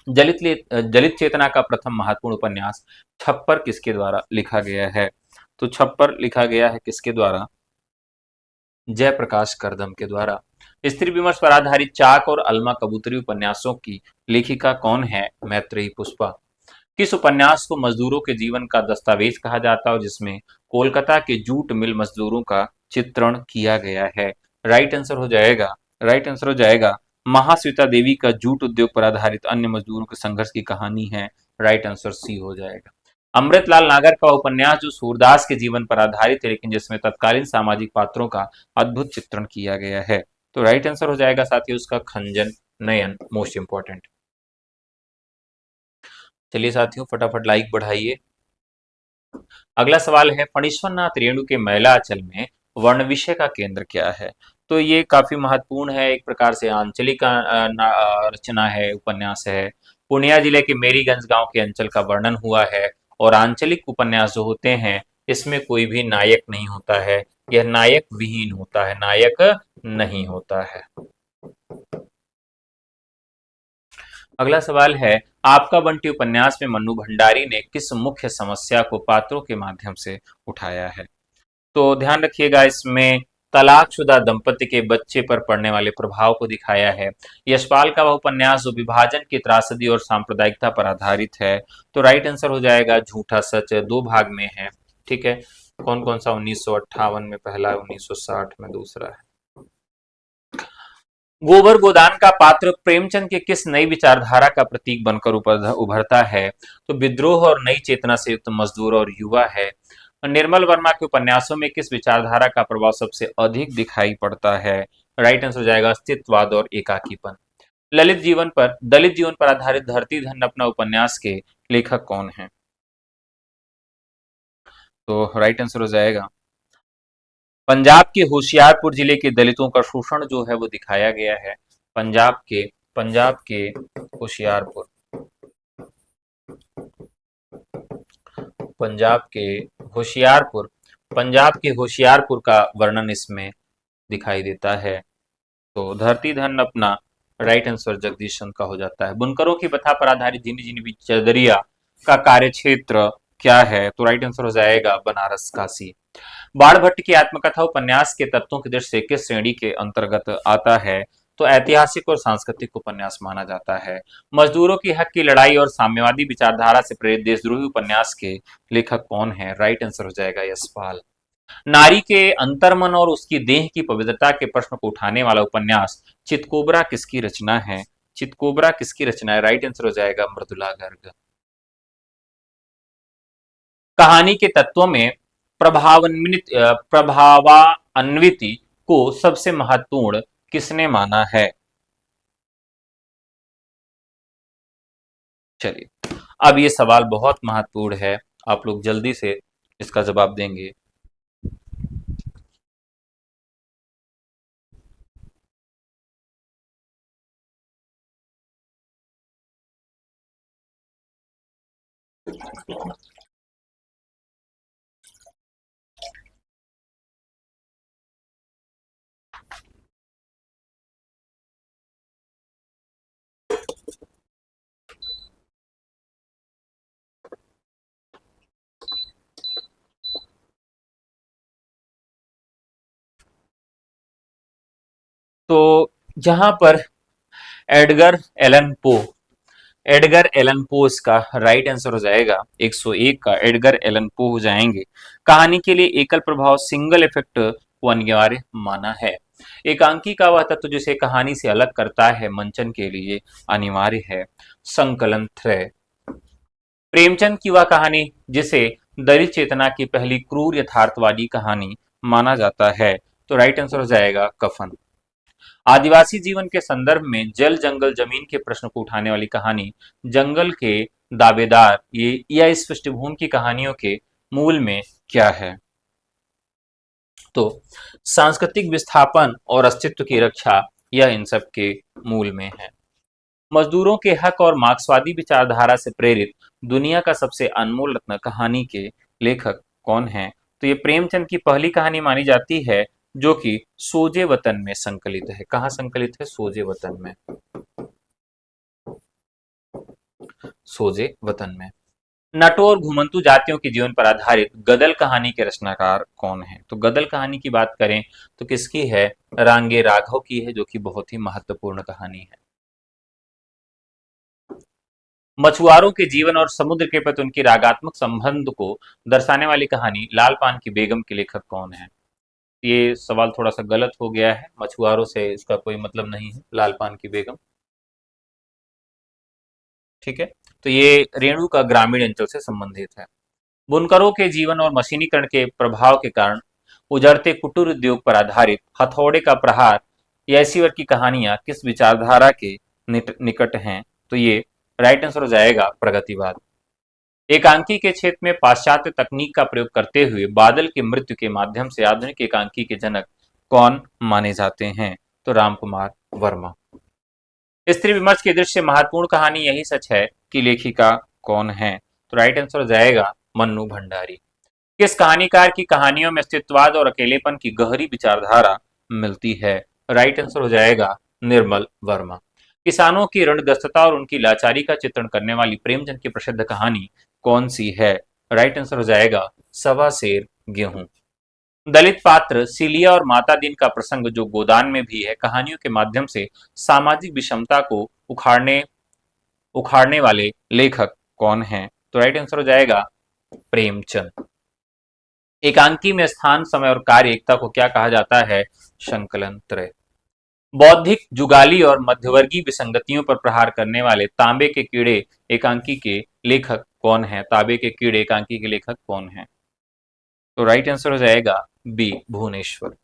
जलित चेतना का प्रथम महत्वपूर्ण उपन्यास छप्पर किसके द्वारा लिखा गया है? तो छप्पर लिखा गया है किसके द्वारा? जयप्रकाश करदम के द्वारा। स्त्री विमर्श पर आधारित चाक और अलमा कबूतरी उपन्यासों की लेखिका कौन है? मैत्रेयी पुष्पा। किस उपन्यास को मजदूरों के जीवन का दस्तावेज कहा जाता है और जिसमें कोलकाता के जूट मिल मजदूरों का चित्रण किया गया है? राइट आंसर हो जाएगा महाश्वेता देवी का जूट उद्योग पर आधारित अन्य मजदूरों के संघर्ष की कहानी है। राइट आंसर सी हो जाएगा। अमृतलाल नागर का उपन्यास जो सूरदास के जीवन पर आधारित है लेकिन जिसमें तत्कालीन सामाजिक पात्रों का अद्भुत चित्रण किया गया है। तो राइट आंसर हो जाएगा साथियों उसका खंजन नयन, मोस्ट इंपॉर्टेंट। चलिए साथियों फटाफट लाइक बढ़ाइए। अगला सवाल है, फणीश्वरनाथ रेणु के मैलाचल में वर्ण विषय का केंद्र क्या है? तो ये काफी महत्वपूर्ण है, एक प्रकार से आंचलिक रचना है, उपन्यास है। पूर्णिया जिले के मेरीगंज गांव के अंचल का वर्णन हुआ है। और आंचलिक उपन्यास जो होते हैं इसमें कोई भी नायक नहीं होता है, यह नायक विहीन होता है, नायक नहीं होता है। अगला सवाल है, आपका बंटी उपन्यास में मन्नू भंडारी ने किस मुख्य समस्या को पात्रों के माध्यम से उठाया है? तो ध्यान रखिएगा, इसमें तलाकशुदा दंपति के बच्चे पर पड़ने वाले प्रभाव को दिखाया है। यशपाल का वह उपन्यास जो विभाजन की त्रासदी और सांप्रदायिकता पर आधारित है। तो राइट आंसर हो जाएगा झूठा सच, दो भाग में है। ठीक है। कौन कौन सा? 1958 में पहला, 1960 में दूसरा है। गोबर गोदान का पात्र प्रेमचंद के किस नई विचारधारा का प्रतीक बनकर उभरता है? तो विद्रोह और नई चेतना से युक्त मजदूर और युवा है। निर्मल वर्मा के उपन्यासों में किस विचारधारा का प्रभाव सबसे अधिक दिखाई पड़ता है? राइट आंसर हो जाएगा अस्तित्ववाद और एकाकीपन। दलित जीवन पर आधारित धरती धन अपना उपन्यास के लेखक कौन है? तो राइट आंसर हो जाएगा पंजाब के होशियारपुर जिले के दलितों का शोषण जो है वो दिखाया गया है। पंजाब के होशियारपुर पंजाब के होशियारपुर पंजाब के होशियारपुर का वर्णन इसमें दिखाई देता है। तो धरती धन अपना राइट आंसर जगदीश चंद्र का हो जाता है। बुनकरों की प्रथा पर आधारित जिनी जिनी चदरिया का कार्य क्षेत्र क्या है? तो राइट आंसर हो जाएगा बनारस काशी। बाण भट्ट की आत्मकथा उपन्यास के तत्वों की दृष्टि से किस श्रेणी के अंतर्गत आता है? तो ऐतिहासिक और सांस्कृतिक उपन्यास माना जाता है। मजदूरों की हक की लड़ाई और साम्यवादी विचारधारा से प्रेरित देशद्रोही उपन्यास के लेखक कौन है? राइट आंसर हो जाएगा यशपाल। नारी के अंतर्मन और उसकी देह की पवित्रता के प्रश्न को उठाने वाला उपन्यास चितकोबरा किसकी रचना है? राइट आंसर हो जाएगा मृदुला गर्ग। कहानी के तत्वों में प्रभावान्विति को सबसे महत्वपूर्ण किसने माना है? चलिए अब ये सवाल बहुत महत्वपूर्ण है, आप लोग जल्दी से इसका जवाब देंगे। तो जहां पर Edgar Allan Poe, Edgar Allan Poe इसका राइट आंसर हो जाएगा। 101 का एडगर एलन पो हो जाएंगे। कहानी के लिए एकल प्रभाव सिंगल इफेक्ट को अनिवार्य माना है। एकांकी का वह तत्व जिसे कहानी से अलग करता है मंचन के लिए अनिवार्य है। संकलन त्रय। प्रेमचंद की वह कहानी जिसे दलित चेतना की पहली क्रूर यथार्थवादी कहानी माना जाता है, तो राइट आंसर हो जाएगा कफन। आदिवासी जीवन के संदर्भ में जल जंगल जमीन के प्रश्न को उठाने वाली कहानी जंगल के दावेदार, ये या इस पृष्ठभूमि की कहानियों के मूल में क्या है? तो सांस्कृतिक विस्थापन और अस्तित्व की रक्षा, यह इन सब के मूल में है। मजदूरों के हक और मार्क्सवादी विचारधारा से प्रेरित दुनिया का सबसे अनमोल रत्न कहानी के लेखक कौन हैं? तो ये प्रेमचंद की पहली कहानी मानी जाती है जो कि सोजे वतन में संकलित है। कहाँ संकलित है? सोजे वतन में। सोजे वतन में। नटो और घुमंतु जातियों के जीवन पर आधारित गदल कहानी के रचनाकार कौन है? तो गदल कहानी की बात करें तो किसकी है? रांगे राघव की है, जो कि बहुत ही महत्वपूर्ण कहानी है। मछुआरों के जीवन और समुद्र के प्रति उनकी रागात्मक संबंध को दर्शाने वाली कहानी लाल पान की बेगम के लेखक कौन है? ये सवाल थोड़ा सा गलत हो गया है, मछुआरों से इसका कोई मतलब नहीं है लाल पान की बेगम। ठीक है, तो ये रेणु का ग्रामीण अंचल से संबंधित है। बुनकरों के जीवन और मशीनीकरण के प्रभाव के कारण उजड़ते कुटीर उद्योग पर आधारित हथौड़े का प्रहार यासीवर की कहानियां किस विचारधारा के निकट हैं? तो ये राइट आंसर हो जाएगा प्रगतिवाद। एकांकी के क्षेत्र में पाश्चात्य तकनीक का प्रयोग करते हुए बादल की मृत्यु के माध्यम से आधुनिक एकांकी के जनक कौन माने जाते हैं? तो रामकुमार वर्मा। स्त्री विमर्श की दृश्य महत्वपूर्ण कहानी यही सच है कि लेखिका कौन है? तो राइट आंसर हो जाएगा मन्नू भंडारी। किस कहानीकार की कहानियों में अस्तित्ववाद और अकेलेपन की गहरी विचारधारा मिलती है? राइट आंसर हो जाएगा निर्मल वर्मा। किसानों की ऋणग्रस्तता और उनकी लाचारी का चित्रण करने वाली प्रेमचंद की प्रसिद्ध कहानी कौन सी है? राइट आंसर हो जाएगा सवा सेर गेहूं। दलित पात्र सीलिया और माता दीन का प्रसंग जो गोदान में भी है, कहानियों के माध्यम से सामाजिक विषमता को उखाड़ने उखाड़ने वाले लेखक कौन हैं? तो राइट आंसर हो जाएगा प्रेमचंद। एकांकी में स्थान, समय और कार्य एकता को क्या कहा जाता है? संकलन त्रय। बौद्धिक, जुगाली और मध्यवर्गीय विसंगतियों पर प्रहार करने वाले तांबे के कीड़े एकांकी के लेखक कौन है? तांबे के कीड़े एकांकी के लेखक कौन है? तो राइट आंसर हो जाएगा बी भुवनेश्वर।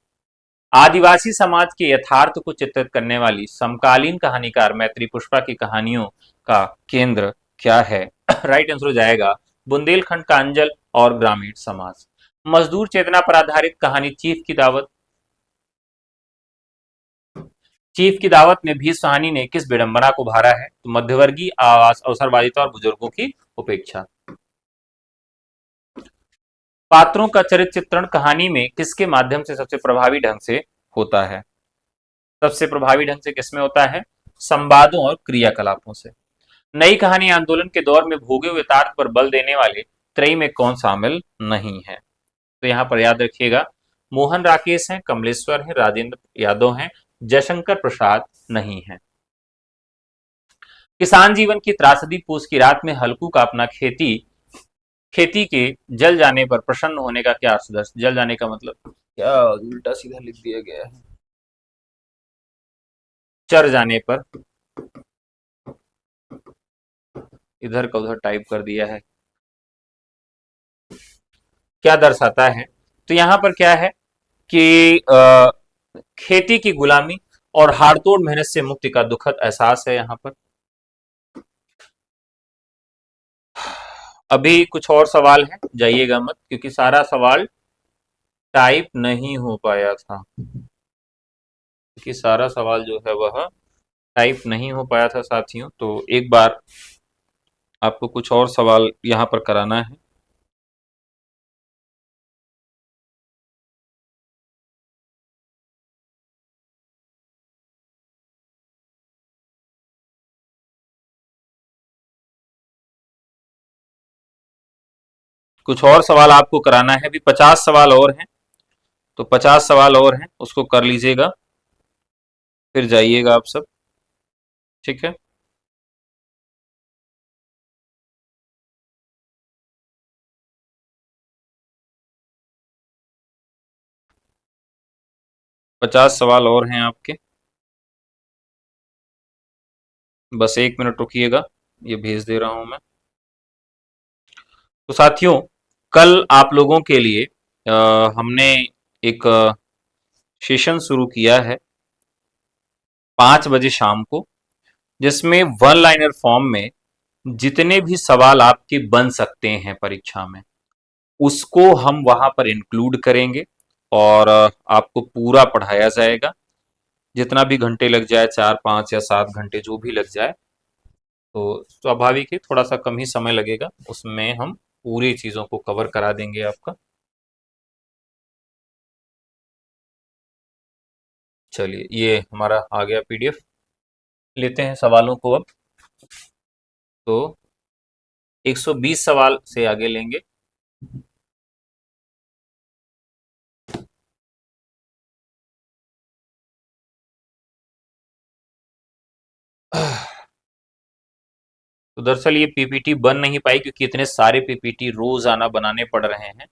आदिवासी समाज के यथार्थ को चित्रित करने वाली समकालीन कहानीकार मैत्री पुष्पा की कहानियों का केंद्र क्या है? राइट आंसर हो जाएगा बुंदेलखंड का अंजल और ग्रामीण समाज। मजदूर चेतना पर आधारित कहानी चीफ की दावत, चीफ की दावत में भी सुहानी ने किस विडंबना को भारा है? तो मध्यवर्गीय आवास, अवसरवादिता और बुजुर्गों की उपेक्षा। पात्रों का चरित्र चित्रण कहानी में किसके माध्यम से सबसे प्रभावी ढंग से होता है? सबसे प्रभावी ढंग से किसमें होता है? संवादों और क्रियाकलापों से। नई कहानी आंदोलन के दौर में भोगे हुए यथार्थ पर बल देने वाले त्रयी में कौन शामिल नहीं है? तो यहाँ पर याद रखिएगा, मोहन राकेश हैं, कमलेश्वर हैं, राजेंद्र यादव हैं, जयशंकर प्रसाद नहीं है। किसान जीवन की त्रासदी पूस की रात में हल्कू का अपना खेती के जल जाने पर प्रसन्न होने का क्या अर्थ? जल जाने का मतलब क्या? उल्टा सीधा लिख दिया गया है। चर जाने पर, इधर का उधर टाइप कर दिया है। क्या दर्शाता है? तो यहाँ पर क्या है कि खेती की गुलामी और हाड़तोड़ मेहनत से मुक्ति का दुखद एहसास है यहाँ पर। अभी कुछ और सवाल है, जाइएगा मत, क्योंकि सारा सवाल टाइप नहीं हो पाया था, क्योंकि सारा सवाल जो है वह टाइप नहीं हो पाया था साथियों। तो एक बार आपको कुछ और सवाल यहाँ पर कराना है। कुछ और सवाल आपको कराना है, अभी 50 सवाल और हैं, तो 50 सवाल और हैं, उसको कर लीजिएगा, फिर जाइएगा आप सब। ठीक है, 50 सवाल और हैं आपके, बस 1 मिनट रुकिएगा, ये भेज दे रहा हूं मैं। तो साथियों, कल आप लोगों के लिए हमने एक सेशन शुरू किया है 5 बजे शाम को, जिसमें वन लाइनर फॉर्म में जितने भी सवाल आपके बन सकते हैं परीक्षा में, उसको हम वहां पर इंक्लूड करेंगे और आपको पूरा पढ़ाया जाएगा। जितना भी घंटे लग जाए, 4 5 या 7 घंटे जो भी लग जाए, तो स्वाभाविक है थोड़ा सा कम ही समय लगेगा, उसमें हम पूरी चीजों को कवर करा देंगे आपका। चलिए, ये हमारा आ गया पीडीएफ, लेते हैं सवालों को अब। तो 120 सवाल से आगे लेंगे। तो दरअसल ये पीपीटी बन नहीं पाई, क्योंकि इतने सारे पीपीटी रोजाना बनाने पड़ रहे हैं,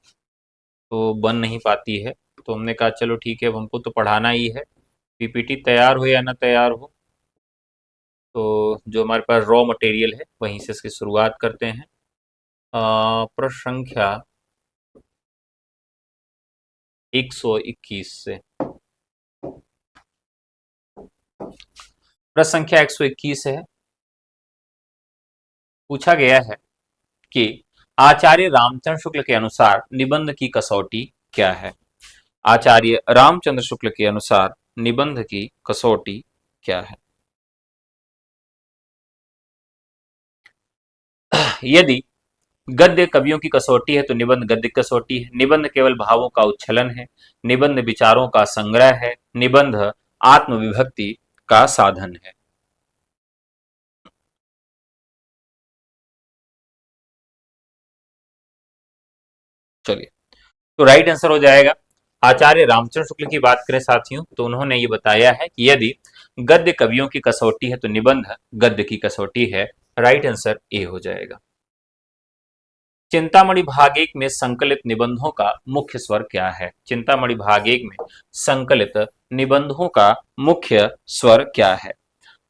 तो बन नहीं पाती है। तो हमने कहा चलो ठीक है, अब हमको तो पढ़ाना ही है, पीपीटी तैयार हो या ना तैयार हो, तो जो हमारे पास रॉ मटेरियल है वहीं से इसकी शुरुआत करते हैं। प्रश्न संख्या 121 से। प्रश्न संख्या 121 है, पूछा गया है कि आचार्य रामचंद्र शुक्ल के अनुसार निबंध की कसौटी क्या है। आचार्य रामचंद्र शुक्ल के अनुसार निबंध की कसौटी क्या है। यदि गद्य कवियों की कसौटी है तो निबंध गद्य की कसौटी है। निबंध केवल भावों का उच्छलन है। निबंध विचारों का संग्रह है। निबंध आत्मविभक्ति का साधन है। चलिए, तो राइट आंसर हो जाएगा, आचार्य रामचंद्र शुक्ल की बात करें साथियों, तो उन्होंने ये बताया है कि यदि गद्य कवियों की कसौटी है तो निबंध गद्य की कसौटी है। राइट आंसर ए हो जाएगा। चिंतामणि भाग एक में संकलित निबंधों का मुख्य स्वर क्या है। चिंतामणि भाग एक में संकलित निबंधों का मुख्य स्वर क्या है।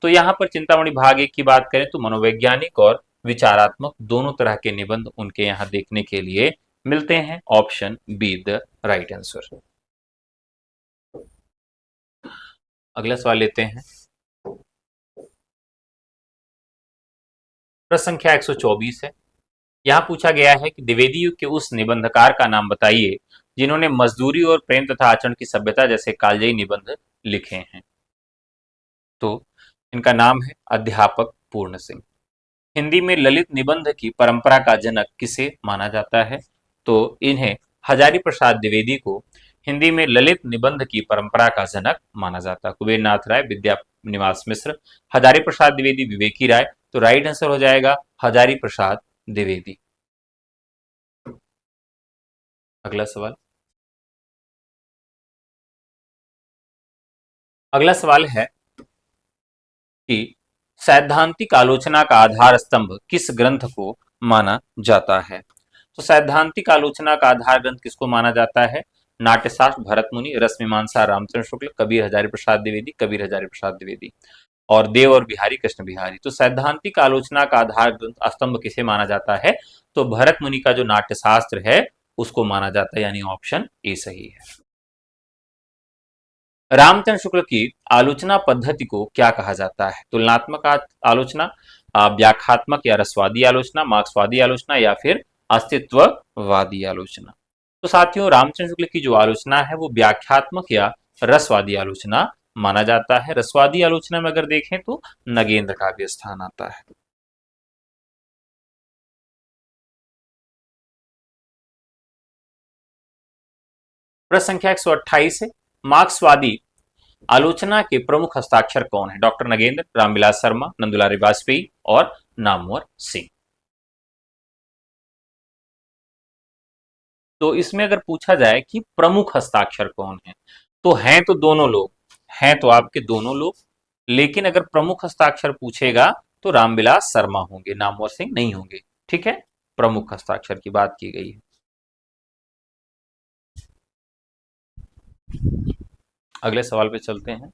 तो यहाँ पर चिंतामणि भाग एक की बात करें तो मनोवैज्ञानिक और विचारात्मक दोनों तरह के निबंध उनके यहाँ देखने के लिए मिलते हैं। Option be the right answer. अगला सवाल लेते हैं, प्रश्न संख्या 124 है। यहाँ पूछा गया है कि द्विवेदी युग के उस निबंधकार का नाम बताइए जिन्होंने मजदूरी और प्रेम तथा आचरण की सभ्यता जैसे कालजयी निबंध लिखे हैं। तो इनका नाम है अध्यापक पूर्ण सिंह। हिंदी में ललित निबंध की परंपरा का जनक किसे माना जाता है। तो इन्हें हजारी प्रसाद द्विवेदी को हिंदी में ललित निबंध की परंपरा का जनक माना जाता है। कुबेर नाथ राय, विद्या निवास मिश्र, हजारी प्रसाद द्विवेदी, विवेकी राय। तो राइट आंसर हो जाएगा हजारी प्रसाद द्विवेदी। अगला सवाल, अगला सवाल है कि सैद्धांतिक आलोचना का आधार स्तंभ किस ग्रंथ को माना जाता है। तो सैद्धांतिक आलोचना का आधार ग्रंथ किसको माना जाता है। नाट्यशास्त्र भरत मुनि, रश्मिमांसा रामचंद्र शुक्ल, कबीर हजारी प्रसाद द्विवेदी, कबीर हजारी प्रसाद द्विवेदी और देव और बिहारी कृष्ण बिहारी। तो सैद्धांतिक आलोचना का आधार ग्रंथ स्तंभ किसे माना जाता है, तो भरत मुनि का जो नाट्यशास्त्र है उसको माना जाता है, यानी ऑप्शन ए सही है। रामचंद्र शुक्ल की आलोचना पद्धति को क्या कहा जाता है। तुलनात्मक आलोचना, व्याख्यात्मक या रसवादी आलोचना, मार्क्सवादी आलोचना या फिर अस्तित्ववादी आलोचना। तो साथियों, रामचंद्र शुक्ल की जो आलोचना है वो व्याख्यात्मक या रसवादी आलोचना माना जाता है। रसवादी आलोचना में अगर देखें तो नगेंद्र का भी स्थान आता है। प्रश्न संख्या 128 है, मार्क्सवादी आलोचना के प्रमुख हस्ताक्षर कौन है? डॉक्टर नगेंद्र, रामविलास शर्मा, नंदुलाल वाजपेयी और नामवर सिंह। तो इसमें अगर पूछा जाए कि प्रमुख हस्ताक्षर कौन है, तो हैं तो दोनों लोग, हैं तो आपके दोनों लोग, लेकिन अगर प्रमुख हस्ताक्षर पूछेगा तो रामविलास शर्मा होंगे, नामवर सिंह नहीं होंगे। ठीक है, प्रमुख हस्ताक्षर की बात की गई है। अगले सवाल पे चलते हैं।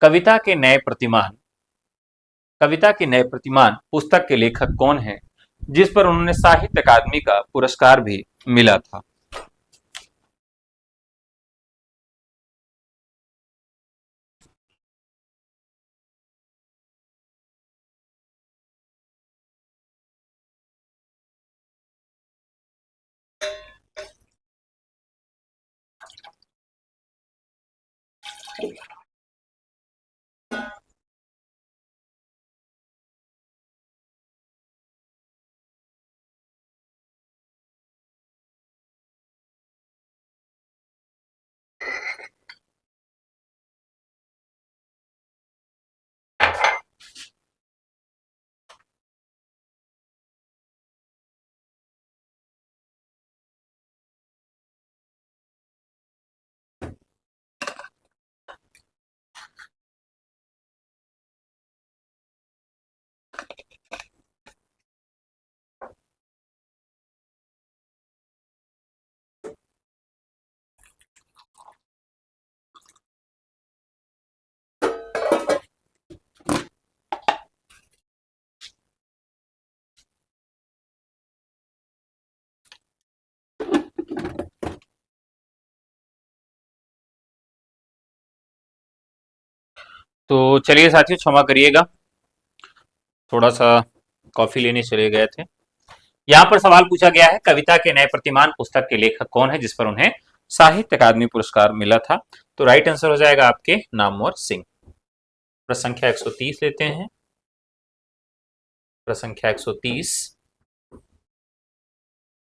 कविता के नए प्रतिमान, कविता के नए प्रतिमान पुस्तक के लेखक कौन हैं, जिस पर उन्होंने साहित्य अकादमी का पुरस्कार भी मिला था? तो चलिए साथियों, क्षमा करिएगा, थोड़ा सा कॉफी लेने चले गए थे। यहां पर सवाल पूछा गया है, कविता के नए प्रतिमान पुस्तक के लेखक कौन है जिस पर उन्हें साहित्य अकादमी पुरस्कार मिला था? तो राइट आंसर हो जाएगा आपके नामवर सिंह। प्रश्न संख्या 130 लेते हैं। प्रश्न संख्या 130,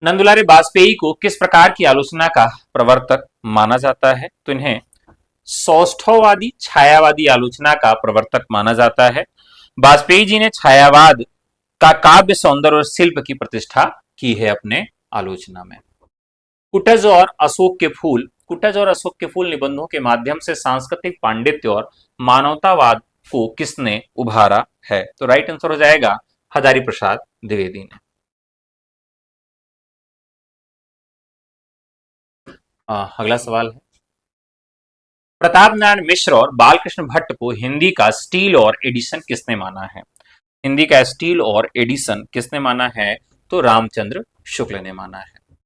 नंदुलाल वाजपेयी को किस प्रकार की आलोचना का प्रवर्तक माना जाता है? तो इन्हें सौष्ठववादी छायावादी आलोचना का प्रवर्तक माना जाता है। वाजपेयी जी ने छायावाद का काव्य सौंदर्य और शिल्प की प्रतिष्ठा की है अपने आलोचना में। कुटज और अशोक के फूल, कुटज और अशोक के फूल निबंधों के माध्यम से सांस्कृतिक पांडित्य और मानवतावाद को किसने उभारा है? तो राइट आंसर हो जाएगा हजारी प्रसाद द्विवेदी ने। अगला सवाल है, प्रताप नारायण मिश्र और बालकृष्ण भट्ट को हिंदी का स्टील और एडिशन किसने माना है? हिंदी का स्टील और एडिशन किसने माना है? तो रामचंद्र शुक्ल ने माना है।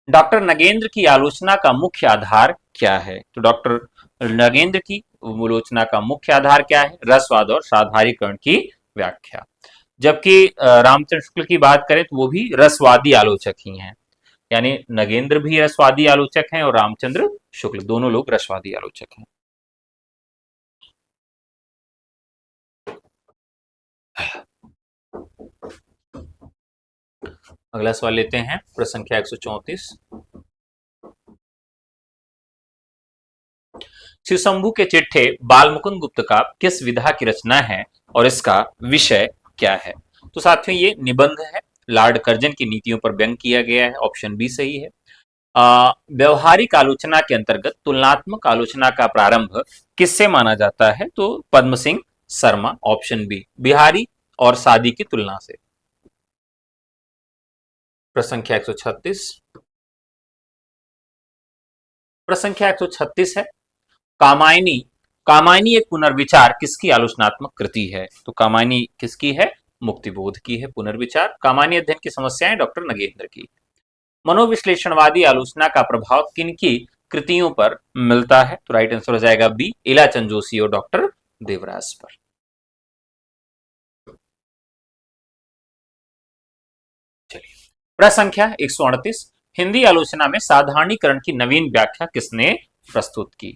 डॉक्टर नगेंद्र की आलोचना का मुख्य आधार क्या है? तो डॉक्टर नगेंद्र की आलोचना का मुख्य आधार क्या है? रसवाद और साधारीकरण की व्याख्या। जबकि रामचंद्र शुक्ल की बात करें तो वो भी रसवादी आलोचक ही हैं, यानी नगेंद्र भी रसवादी आलोचक हैं और रामचंद्र शुक्ल दोनों लोग रसवादी आलोचक हैं। अगला सवाल लेते हैं, प्रश्न संख्या 134, शिव शंभू के चिट्ठे बाल मुकुंद गुप्त का किस विधा की रचना है और इसका विषय क्या है? तो साथियों, ये निबंध है, लॉर्ड कर्जन की नीतियों पर व्यंग किया गया है, ऑप्शन बी सही है। व्यवहारिक आलोचना के अंतर्गत तुलनात्मक आलोचना का प्रारंभ किससे माना जाता है? तो पद्म सिंह शर्मा, ऑप्शन बी, बिहारी और सादी की तुलना से। प्रश्न संख्या 136, प्रश्न संख्या 136 है, कामायनी, कामायनी एक पुनर्विचार किसकी आलोचनात्मक कृति है? तो कामायनी किसकी है? मुक्तिबोध की है पुनर्विचार। कामायनी अध्ययन की समस्याएं डॉक्टर नगेंद्र की। मनोविश्लेषणवादी आलोचना का प्रभाव किनकी कृतियों पर मिलता है? तो राइट आंसर हो जाएगा बी, इलाचंद जोशी और डॉक्टर देवराज पर। चलिए, प्रश्न संख्या 138, हिंदी आलोचना में साधारणीकरण की नवीन व्याख्या किसने प्रस्तुत की?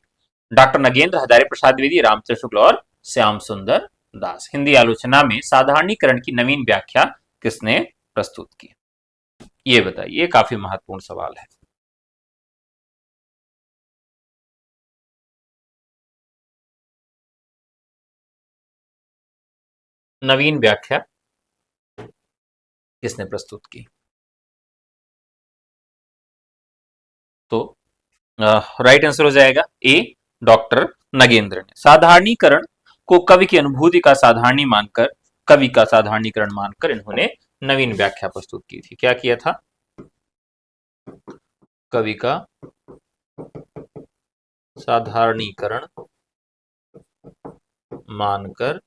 डॉक्टर नगेंद्र, हजारी प्रसाद द्विवेदी, रामचंद्र शुक्ल और श्याम सुंदर दास। हिंदी आलोचना में साधारणीकरण की नवीन व्याख्या किसने प्रस्तुत की? ये बताइए, ये काफी महत्वपूर्ण सवाल है। नवीन व्याख्या किसने प्रस्तुत की? तो राइट आंसर हो जाएगा ए, डॉक्टर नगेंद्र ने। साधारणीकरण को कवि की अनुभूति का साधारणी मानकर, कवि का साधारणीकरण मानकर इन्होंने नवीन व्याख्या प्रस्तुत की थी। क्या किया था? कवि का साधारणीकरण मानकर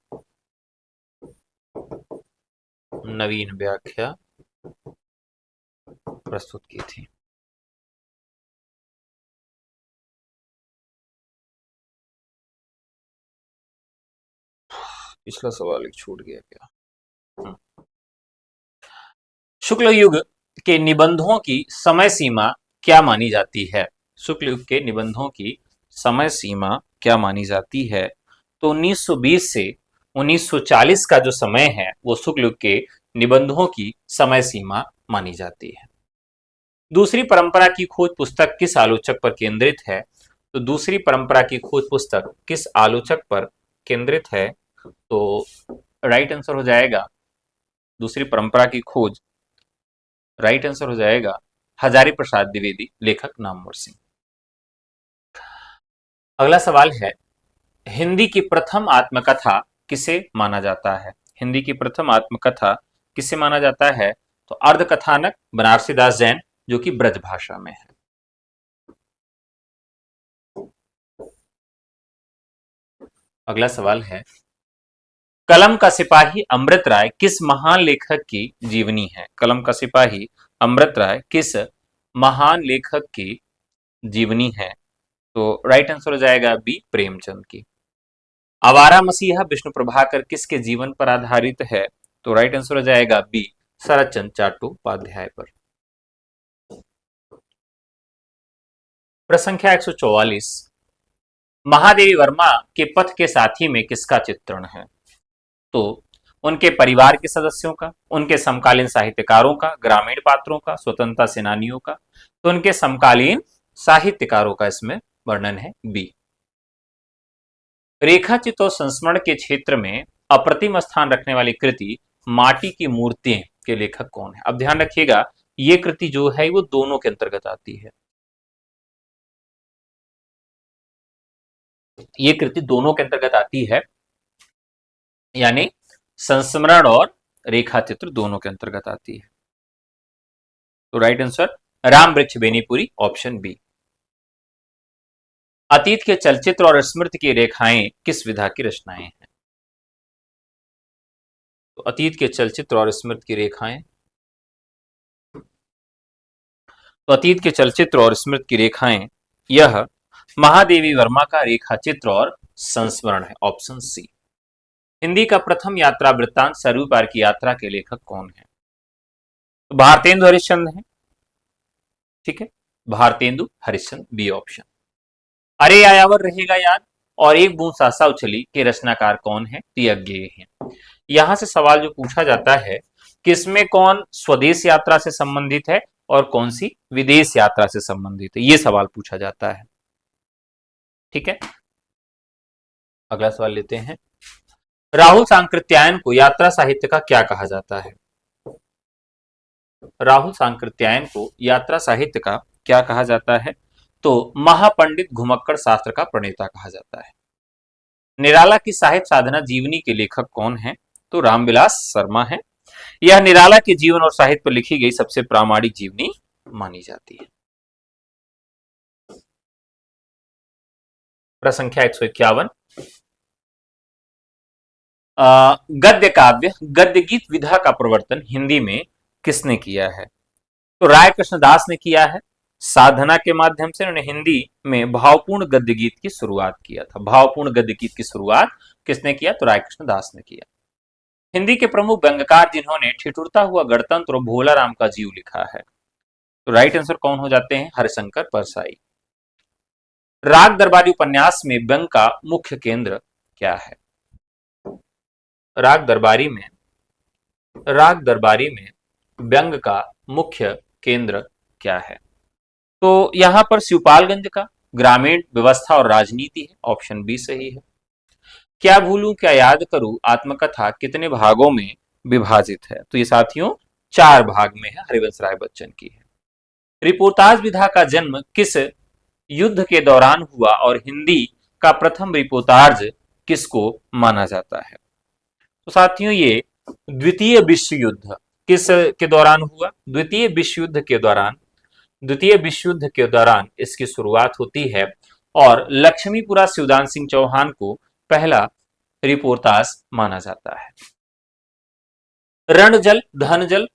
नवीन व्याख्या प्रस्तुत की थी। पिछला सवाल एक छूट गया क्या? शुक्ल युग के निबंधों की समय सीमा क्या मानी जाती है? शुक्ल युग के निबंधों की समय सीमा क्या मानी जाती है? तो 1920 से 1940 का जो समय है वो शुक्ल युग के निबंधों की समय सीमा मानी जाती है। दूसरी परंपरा की खोज पुस्तक किस आलोचक पर केंद्रित है? तो दूसरी परंपरा की खोज पुस्तक किस आलोचक पर केंद्रित है? तो राइट आंसर हो जाएगा दूसरी परंपरा की खोज, राइट आंसर हो जाएगा हजारी प्रसाद द्विवेदी, लेखक नामवर सिंह। अगला सवाल है, हिंदी की प्रथम आत्मकथा किसे माना जाता है? हिंदी की प्रथम आत्मकथा किसे माना जाता है? तो अर्धकथानक बनारसी दास जैन, जो कि ब्रज भाषा में है। अगला सवाल है, कलम का सिपाही अमृत राय किस महान लेखक की जीवनी है? कलम का सिपाही अमृत राय किस महान लेखक की जीवनी है? तो राइट आंसर हो जाएगा बी, प्रेमचंद की। आवारा मसीहा विष्णु प्रभाकर किसके जीवन पर आधारित है? तो राइट आंसर हो जाएगा बी, शरद चंद्र चट्टोपाध्याय पर। प्रश्न संख्या 144, महादेवी वर्मा के पथ के साथी में किसका चित्रण है? तो उनके परिवार के सदस्यों का, उनके समकालीन साहित्यकारों का, ग्रामीण पात्रों का, स्वतंत्रता सेनानियों का। तो उनके समकालीन साहित्यकारों का इसमें वर्णन है, बी। रेखाचित्र और संस्मरण के क्षेत्र में अप्रतिम स्थान रखने वाली कृति माटी की मूर्तियां के लेखक कौन है? अब ध्यान रखिएगा, ये कृति जो है वो दोनों के अंतर्गत आती है। ये कृति दोनों के अंतर्गत आती है, यानी संस्मरण और रेखाचित्र दोनों के अंतर्गत आती है। तो राइट आंसर राम वृक्ष बेनीपुरी, ऑप्शन बी। अतीत के चलचित्र और स्मृति की रेखाएं किस विधा की रचनाएं हैं? तो अतीत के चलचित्र और स्मृति की रेखाएं, तो अतीत के चलचित्र और स्मृति की रेखाएं, यह महादेवी वर्मा का रेखा चित्र और संस्मरण है, ऑप्शन सी। हिंदी का प्रथम यात्रा वृत्तांत सरयू पार की यात्रा के लेखक कौन है? तो भारतेंदु हरिश्चंद्र है। ठीक है, भारतेंदु हरिश्चंद्र, बी ऑप्शन। अरे आयावर रहेगा याद और एक बूंद सासा उछली के रचनाकार कौन है? तो यज्ञेय है। यहां से सवाल जो पूछा जाता है, किसमें कौन स्वदेश यात्रा से संबंधित है और कौन सी विदेश यात्रा से संबंधित है, ये सवाल पूछा जाता है। ठीक है, अगला सवाल लेते हैं, राहुल सांकृत्यायन को यात्रा साहित्य का क्या कहा जाता है? राहुल सांकृत्यायन को यात्रा साहित्य का क्या कहा जाता है? तो महापंडित घुमक्कड़ शास्त्र का प्रणेता कहा जाता है। निराला की साहित्य साधना जीवनी के लेखक कौन है? तो रामविलास शर्मा है। यह निराला के जीवन और साहित्य पर लिखी गई सबसे प्रामाणिक जीवनी मानी जाती है। प्रश्न संख्या 151, गद्य काव्य गद्य गीत विधा का प्रवर्तन हिंदी में किसने किया है? तो राय कृष्णदास ने किया है। साधना के माध्यम से उन्होंने हिंदी में भावपूर्ण गद्य गीत की शुरुआत किया था। भावपूर्ण गद्य गीत की शुरुआत किसने किया? तो राय कृष्णदास ने किया। हिंदी के प्रमुख व्यंग्यकार जिन्होंने ठिठुरता हुआ गणतंत्र और भोला राम का जीव लिखा है? तो राइट आंसर कौन हो जाते हैं? हरिशंकर परसाई। राग दरबारी उपन्यास में व्यंग का मुख्य केंद्र क्या है? राग दरबारी में व्यंग का मुख्य केंद्र क्या है? तो यहां पर शिवपालगंज का ग्रामीण व्यवस्था और राजनीति है, ऑप्शन बी सही है। क्या भूलूं क्या याद करूं आत्मकथा कितने भागों में विभाजित है? तो ये साथियों 4 भाग में है, हरिवंश राय बच्चन की है। रिपोर्टाज विधा का जन्म किस युद्ध के दौरान हुआ और हिंदी का प्रथम रिपोर्टाज किसको माना जाता है? तो साथियों ये द्वितीय विश्व युद्ध किस के दौरान हुआ? द्वितीय विश्व युद्ध के दौरान इसकी शुरुआत होती है और लक्ष्मीपुरा शिवदान सिंह चौहान को पहला रिपोर्टाज माना जाता है। रणजल धनजल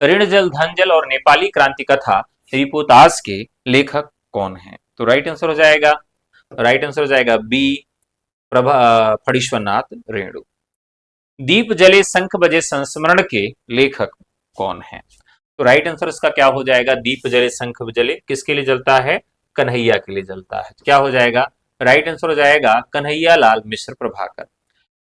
ऋणजल धनजल और नेपाली क्रांति कथा रिपोर्टाज के लेखक कौन है? तो राइट आंसर हो जाएगा बी फणीश्वरनाथ रेणु। दीप जले शंख बजे संस्मरण के लेखक कौन है? तो राइट आंसर इसका क्या हो जाएगा? दीप जले शंख जले किसके लिए जलता है? कन्हैया के लिए जलता है। क्या हो जाएगा? राइट आंसर हो जाएगा कन्हैया लाल मिश्र प्रभाकर।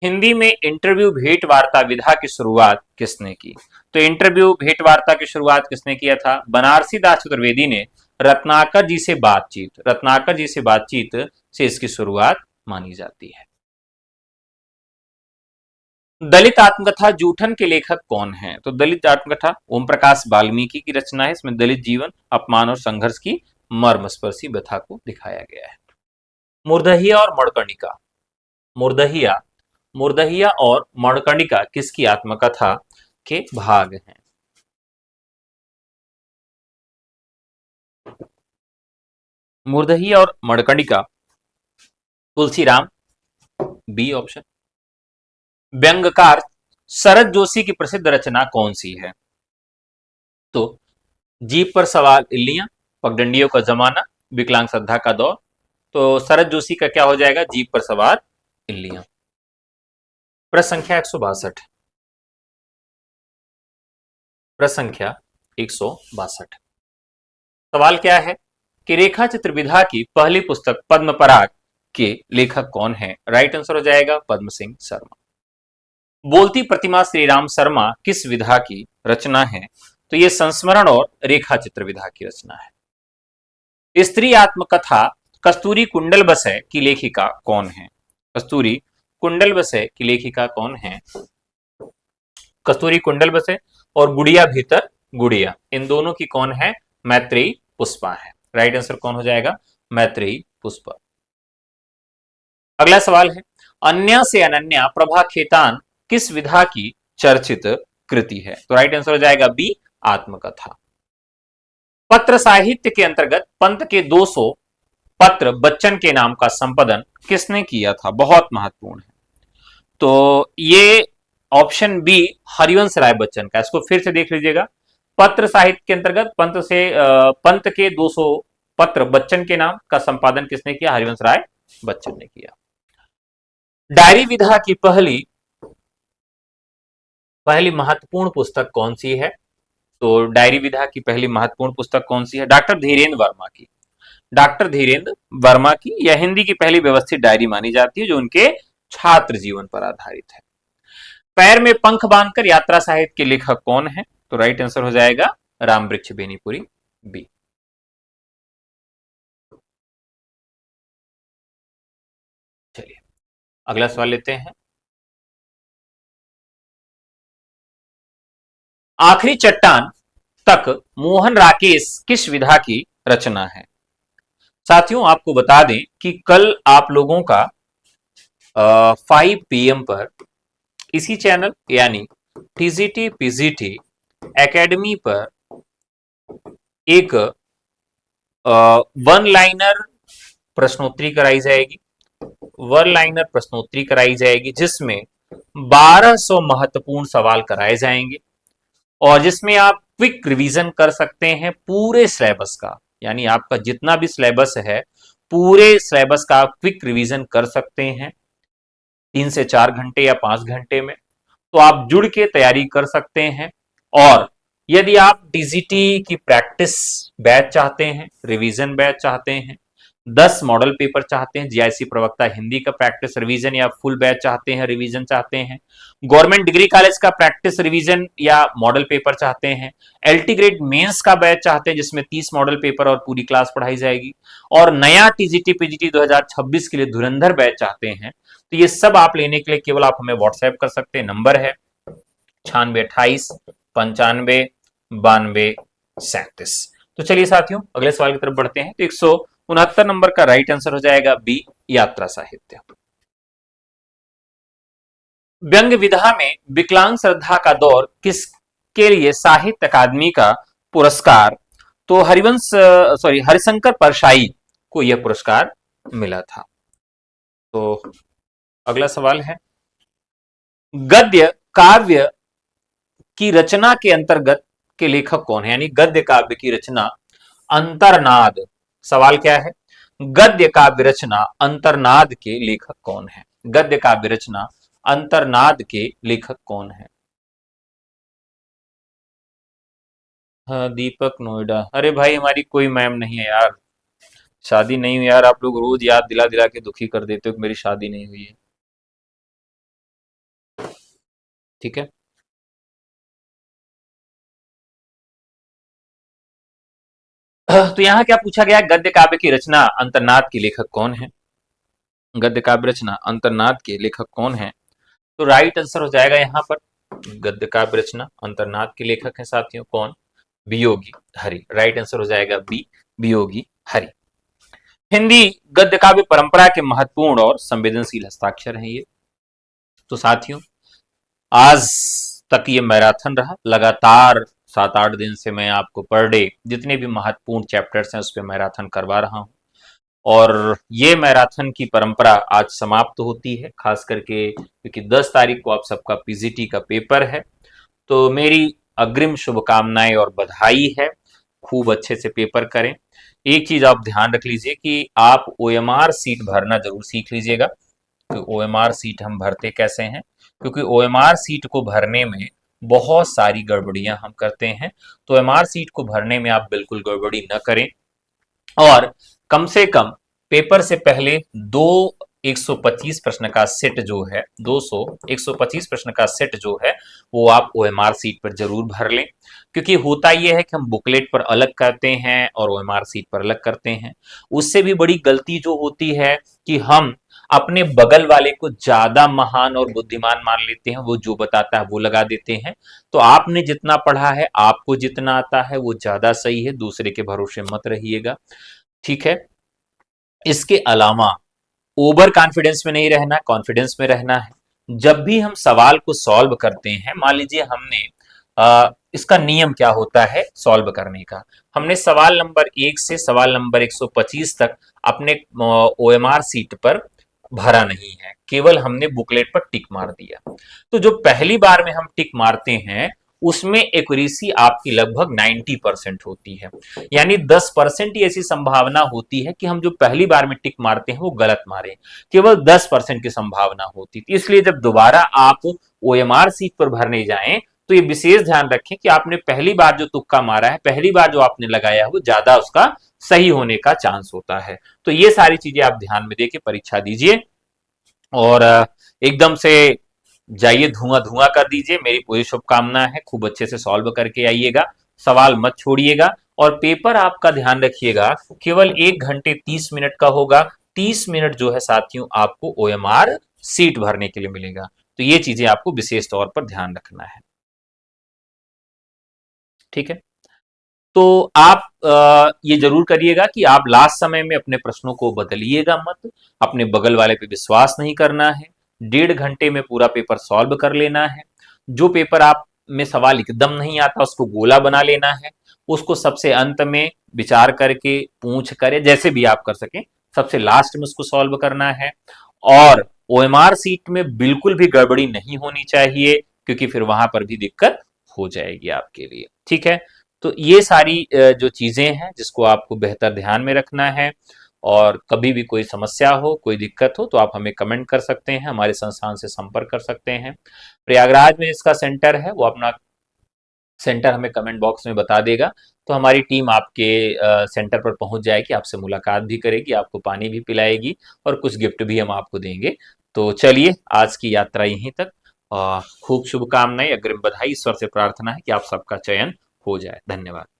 हिंदी में इंटरव्यू भेंट वार्ता विधा की शुरुआत किसने की? तो इंटरव्यू भेंट वार्ता की शुरुआत किसने किया था? बनारसी दास चतुर्वेदी ने रत्नाकर जी से बातचीत से इसकी शुरुआत मानी जाती है। दलित आत्मकथा जूठन के लेखक कौन है? तो दलित आत्मकथा ओम प्रकाश वाल्मीकि की रचना है। इसमें दलित जीवन, अपमान और संघर्ष की मर्मस्पर्शी व्यथा को दिखाया गया है। मुर्दहिया और मणकर्णिका मुर्दहिया और मणकर्णिका किसकी आत्मकथा के भाग हैं? मुर्दहिया और मणकर्णिका तुलसीराम, बी ऑप्शन। व्यंग्यकार शरद जोशी की प्रसिद्ध रचना कौन सी है? तो जीप पर सवार इल्लियां, पगडंडियों का जमाना, विकलांग श्रद्धा का दौर। तो शरद जोशी का क्या हो जाएगा? जीप पर सवार इल्लियां। प्रश्न संख्या 162। सवाल क्या है कि रेखा चित्र विधा की पहली पुस्तक पद्म पराग के लेखक कौन है? राइट आंसर हो जाएगा पद्म सिंह शर्मा। बोलती प्रतिमा श्रीराम शर्मा किस विधा की रचना है? तो यह संस्मरण और रेखा चित्र विधा की रचना है। स्त्री आत्मकथा कस्तूरी कुंडल बसे की लेखिका कौन है? कस्तूरी कुंडल बसे की लेखिका कौन है? कस्तूरी कुंडल बसे और गुड़िया भीतर गुड़िया, इन दोनों की कौन है? मैत्रेयी पुष्पा है। राइट आंसर कौन हो जाएगा? मैत्रेयी पुष्पा। अगला सवाल है अन्या से अनन्या प्रभा खेतान किस विधा की चर्चित कृति है? तो राइट आंसर हो जाएगा बी आत्मकथा। पत्र साहित्य के अंतर्गत पंत के 200 पत्र बच्चन के नाम का संपादन किसने किया था? बहुत महत्वपूर्ण है। तो ये ऑप्शन बी हरिवंश राय बच्चन का। इसको फिर से देख लीजिएगा। पत्र साहित्य के अंतर्गत पंत के 200 पत्र बच्चन के नाम का संपादन किसने किया? हरिवंश राय बच्चन ने किया। डायरी विधा की पहली महत्वपूर्ण पुस्तक कौन सी है? तो डायरी विधा की पहली महत्वपूर्ण पुस्तक कौन सी है? डॉक्टर धीरेन्द्र वर्मा की यह हिंदी की पहली व्यवस्थित डायरी मानी जाती है जो उनके छात्र जीवन पर आधारित है। पैर में पंख बांधकर यात्रा साहित्य के लेखक कौन है? तो राइट आंसर हो जाएगा रामवृक्ष बेनीपुरी, बी। चलिए अगला सवाल लेते हैं। आखिरी चट्टान तक मोहन राकेश किस विधा की रचना है? साथियों आपको बता दें कि कल आप लोगों का 5 PM पर इसी चैनल यानी टीजीटी पीजीटी एकेडमी पर एक वन लाइनर प्रश्नोत्तरी कराई जाएगी जिसमें 1200 महत्वपूर्ण सवाल कराए जाएंगे और जिसमें आप क्विक रिवीजन कर सकते हैं पूरे सिलेबस का। यानी आपका जितना भी सिलेबस है पूरे सिलेबस का आप क्विक रिवीजन कर सकते हैं 3 से 4 घंटे या 5 घंटे में। तो आप जुड़ के तैयारी कर सकते हैं। और यदि आप डीजीटी की प्रैक्टिस बैच चाहते हैं, रिवीजन बैच चाहते हैं, 10 मॉडल पेपर चाहते हैं, जीआईसी प्रवक्ता हिंदी का प्रैक्टिस रिवीजन या फुल बैच चाहते हैं, रिवीजन चाहते हैं, गवर्नमेंट डिग्री कॉलेज का प्रैक्टिस रिवीजन या मॉडल पेपर चाहते हैं, एलटी ग्रेड मेंस का बैच चाहते हैं जिसमें 30 मॉडल पेपर और पूरी क्लास पढ़ाई जाएगी, और नया टीजीटी पीजीटी 2026 के लिए धुरंधर बैच चाहते हैं, तो ये सब आप लेने के लिए केवल आप हमें व्हाट्सएप कर सकते हैं। नंबर है 9628959237। तो चलिए साथियों अगले सवाल की तरफ बढ़ते हैं। तो 169 नंबर का राइट आंसर हो जाएगा बी, यात्रा साहित्य। व्यंग्य विधा में विकलांग श्रद्धा का दौर किसके लिए साहित्य अकादमी का पुरस्कार, तो हरिशंकर परशाई को यह पुरस्कार मिला था। तो अगला सवाल है, गद्य काव्य की रचना के अंतर्गत के लेखक कौन है, यानी गद्य काव्य की रचना अंतर्नाद। सवाल क्या है, गद्य काव्य रचना अंतर्नाद के लेखक कौन है, गद्य काव्य रचना अंतर्नाद के लेखक कौन है। हाँ, दीपक नोएडा। अरे भाई हमारी कोई मैम नहीं है यार, शादी नहीं हुई यार, आप लोग रोज याद दिला दिला के दुखी कर देते हो कि मेरी शादी नहीं हुई है। ठीक है, तो यहां क्या पूछा गया, गद्य काव्य की रचना अंतर्नाद के लेखक कौन है, गद्य काव्य रचना अंतर्नाद के लेखक कौन है। तो राइट आंसर हो जाएगा यहां पर, गद्य काव्य रचना अंतर्नाद के लेखक हैं साथियों कौन, वियोगी हरि। राइट आंसर हो जाएगा बी, वियोगी हरि। हिंदी गद्य काव्य परंपरा के महत्वपूर्ण और संवेदनशील हस्ताक्षर हैं ये। तो साथियों आज तक ये मैराथन रहा, लगातार 7-8 दिन से मैं आपको पर डे जितने भी महत्वपूर्ण चैप्टर्स हैं उस पर मैराथन करवा रहा हूं, और ये मैराथन की परंपरा आज समाप्त होती है, खास करके क्योंकि 10 तारीख को आप सबका पीजीटी का पेपर है। तो मेरी अग्रिम शुभकामनाएं और बधाई है, खूब अच्छे से पेपर करें। एक चीज आप ध्यान रख लीजिए कि आप ओएमआर सीट भरना जरूर सीख लीजिएगा। तो ओएमआर सीट हम भरते कैसे हैं, क्योंकि ओएमआर सीट को भरने में बहुत सारी गड़बड़ियां हम करते हैं, तो ओएमआर सीट को भरने में आप बिल्कुल गड़बड़ी न करें, और कम से कम पेपर से पहले 125 प्रश्न का सेट जो है, 125 प्रश्न का सेट जो है वो आप ओएमआर सीट पर जरूर भर लें, क्योंकि होता यह है कि हम बुकलेट पर अलग करते हैं और ओएमआर सीट पर अलग करते हैं। उससे भी बड़ी गलती जो होती है कि हम अपने बगल वाले को ज्यादा महान और बुद्धिमान मान लेते हैं, वो जो बताता है वो लगा देते हैं। तो आपने जितना पढ़ा है, आपको जितना आता है वो ज्यादा सही है, दूसरे के भरोसे मत रहिएगा। ठीक है, इसके अलावा ओवर कॉन्फिडेंस में नहीं रहना, कॉन्फिडेंस में रहना है। जब भी हम सवाल को सॉल्व करते हैं, मान लीजिए हमने इसका नियम क्या होता है सॉल्व करने का, हमने सवाल नंबर 1 से सवाल नंबर 125 तक अपने ओएमआर सीट पर भरा नहीं है, केवल हमने बुकलेट पर टिक मार दिया। तो जो पहली बार में हम टिक मारते हैं उसमें एक्यूरेसी आपकी लगभग 90% होती है, यानी 10% ही ऐसी संभावना होती है कि हम जो पहली बार में टिक मारते हैं वो गलत मारे, केवल 10% की संभावना होती थी। इसलिए जब दोबारा आप ओएमआर सीट पर भरने जाएं तो ये विशेष ध्यान रखें कि आपने पहली बार जो तुक्का मारा है, पहली बार जो आपने लगाया है वो ज्यादा उसका सही होने का चांस होता है। तो ये सारी चीजें आप ध्यान में देके परीक्षा दीजिए, और एकदम से जाइए धुआं धुआं कर दीजिए। मेरी पूरी शुभकामना है, खूब अच्छे से सॉल्व करके आइएगा, सवाल मत छोड़िएगा, और पेपर आपका ध्यान रखिएगा केवल 1 घंटे 30 मिनट का होगा। 30 मिनट जो है साथियों आपको ओएमआर सीट भरने के लिए मिलेगा। तो ये चीजें आपको विशेष तौर पर ध्यान रखना है। ठीक है, तो आप ये जरूर करिएगा कि आप लास्ट समय में अपने प्रश्नों को बदलिएगा मत, अपने बगल वाले पे विश्वास नहीं करना है। 1.5 घंटे में पूरा पेपर सॉल्व कर लेना है। जो पेपर आप में सवाल एकदम नहीं आता उसको गोला बना लेना है, उसको सबसे अंत में विचार करके पूछ कर, जैसे भी आप कर सके, सबसे लास्ट में उसको सॉल्व करना है। और ओएमआर सीट में बिल्कुल भी गड़बड़ी नहीं होनी चाहिए, क्योंकि फिर वहां पर भी दिक्कत हो जाएगी आपके लिए। ठीक है, तो ये सारी जो चीजें हैं जिसको आपको बेहतर ध्यान में रखना है, और कभी भी कोई समस्या हो, कोई दिक्कत हो तो आप हमें कमेंट कर सकते हैं, हमारे संस्थान से संपर्क कर सकते हैं। प्रयागराज में इसका सेंटर है, वो अपना सेंटर हमें कमेंट बॉक्स में बता देगा, तो हमारी टीम आपके सेंटर पर पहुंच जाएगी, आपसे मुलाकात भी करेगी, आपको पानी भी पिलाएगी और कुछ गिफ्ट भी हम आपको देंगे। तो चलिए आज की यात्रा यहीं तक। खूब शुभकामनाएं, अग्रिम बधाई, ईश्वर से प्रार्थना है कि आप सबका चयन हो जाए। धन्यवाद।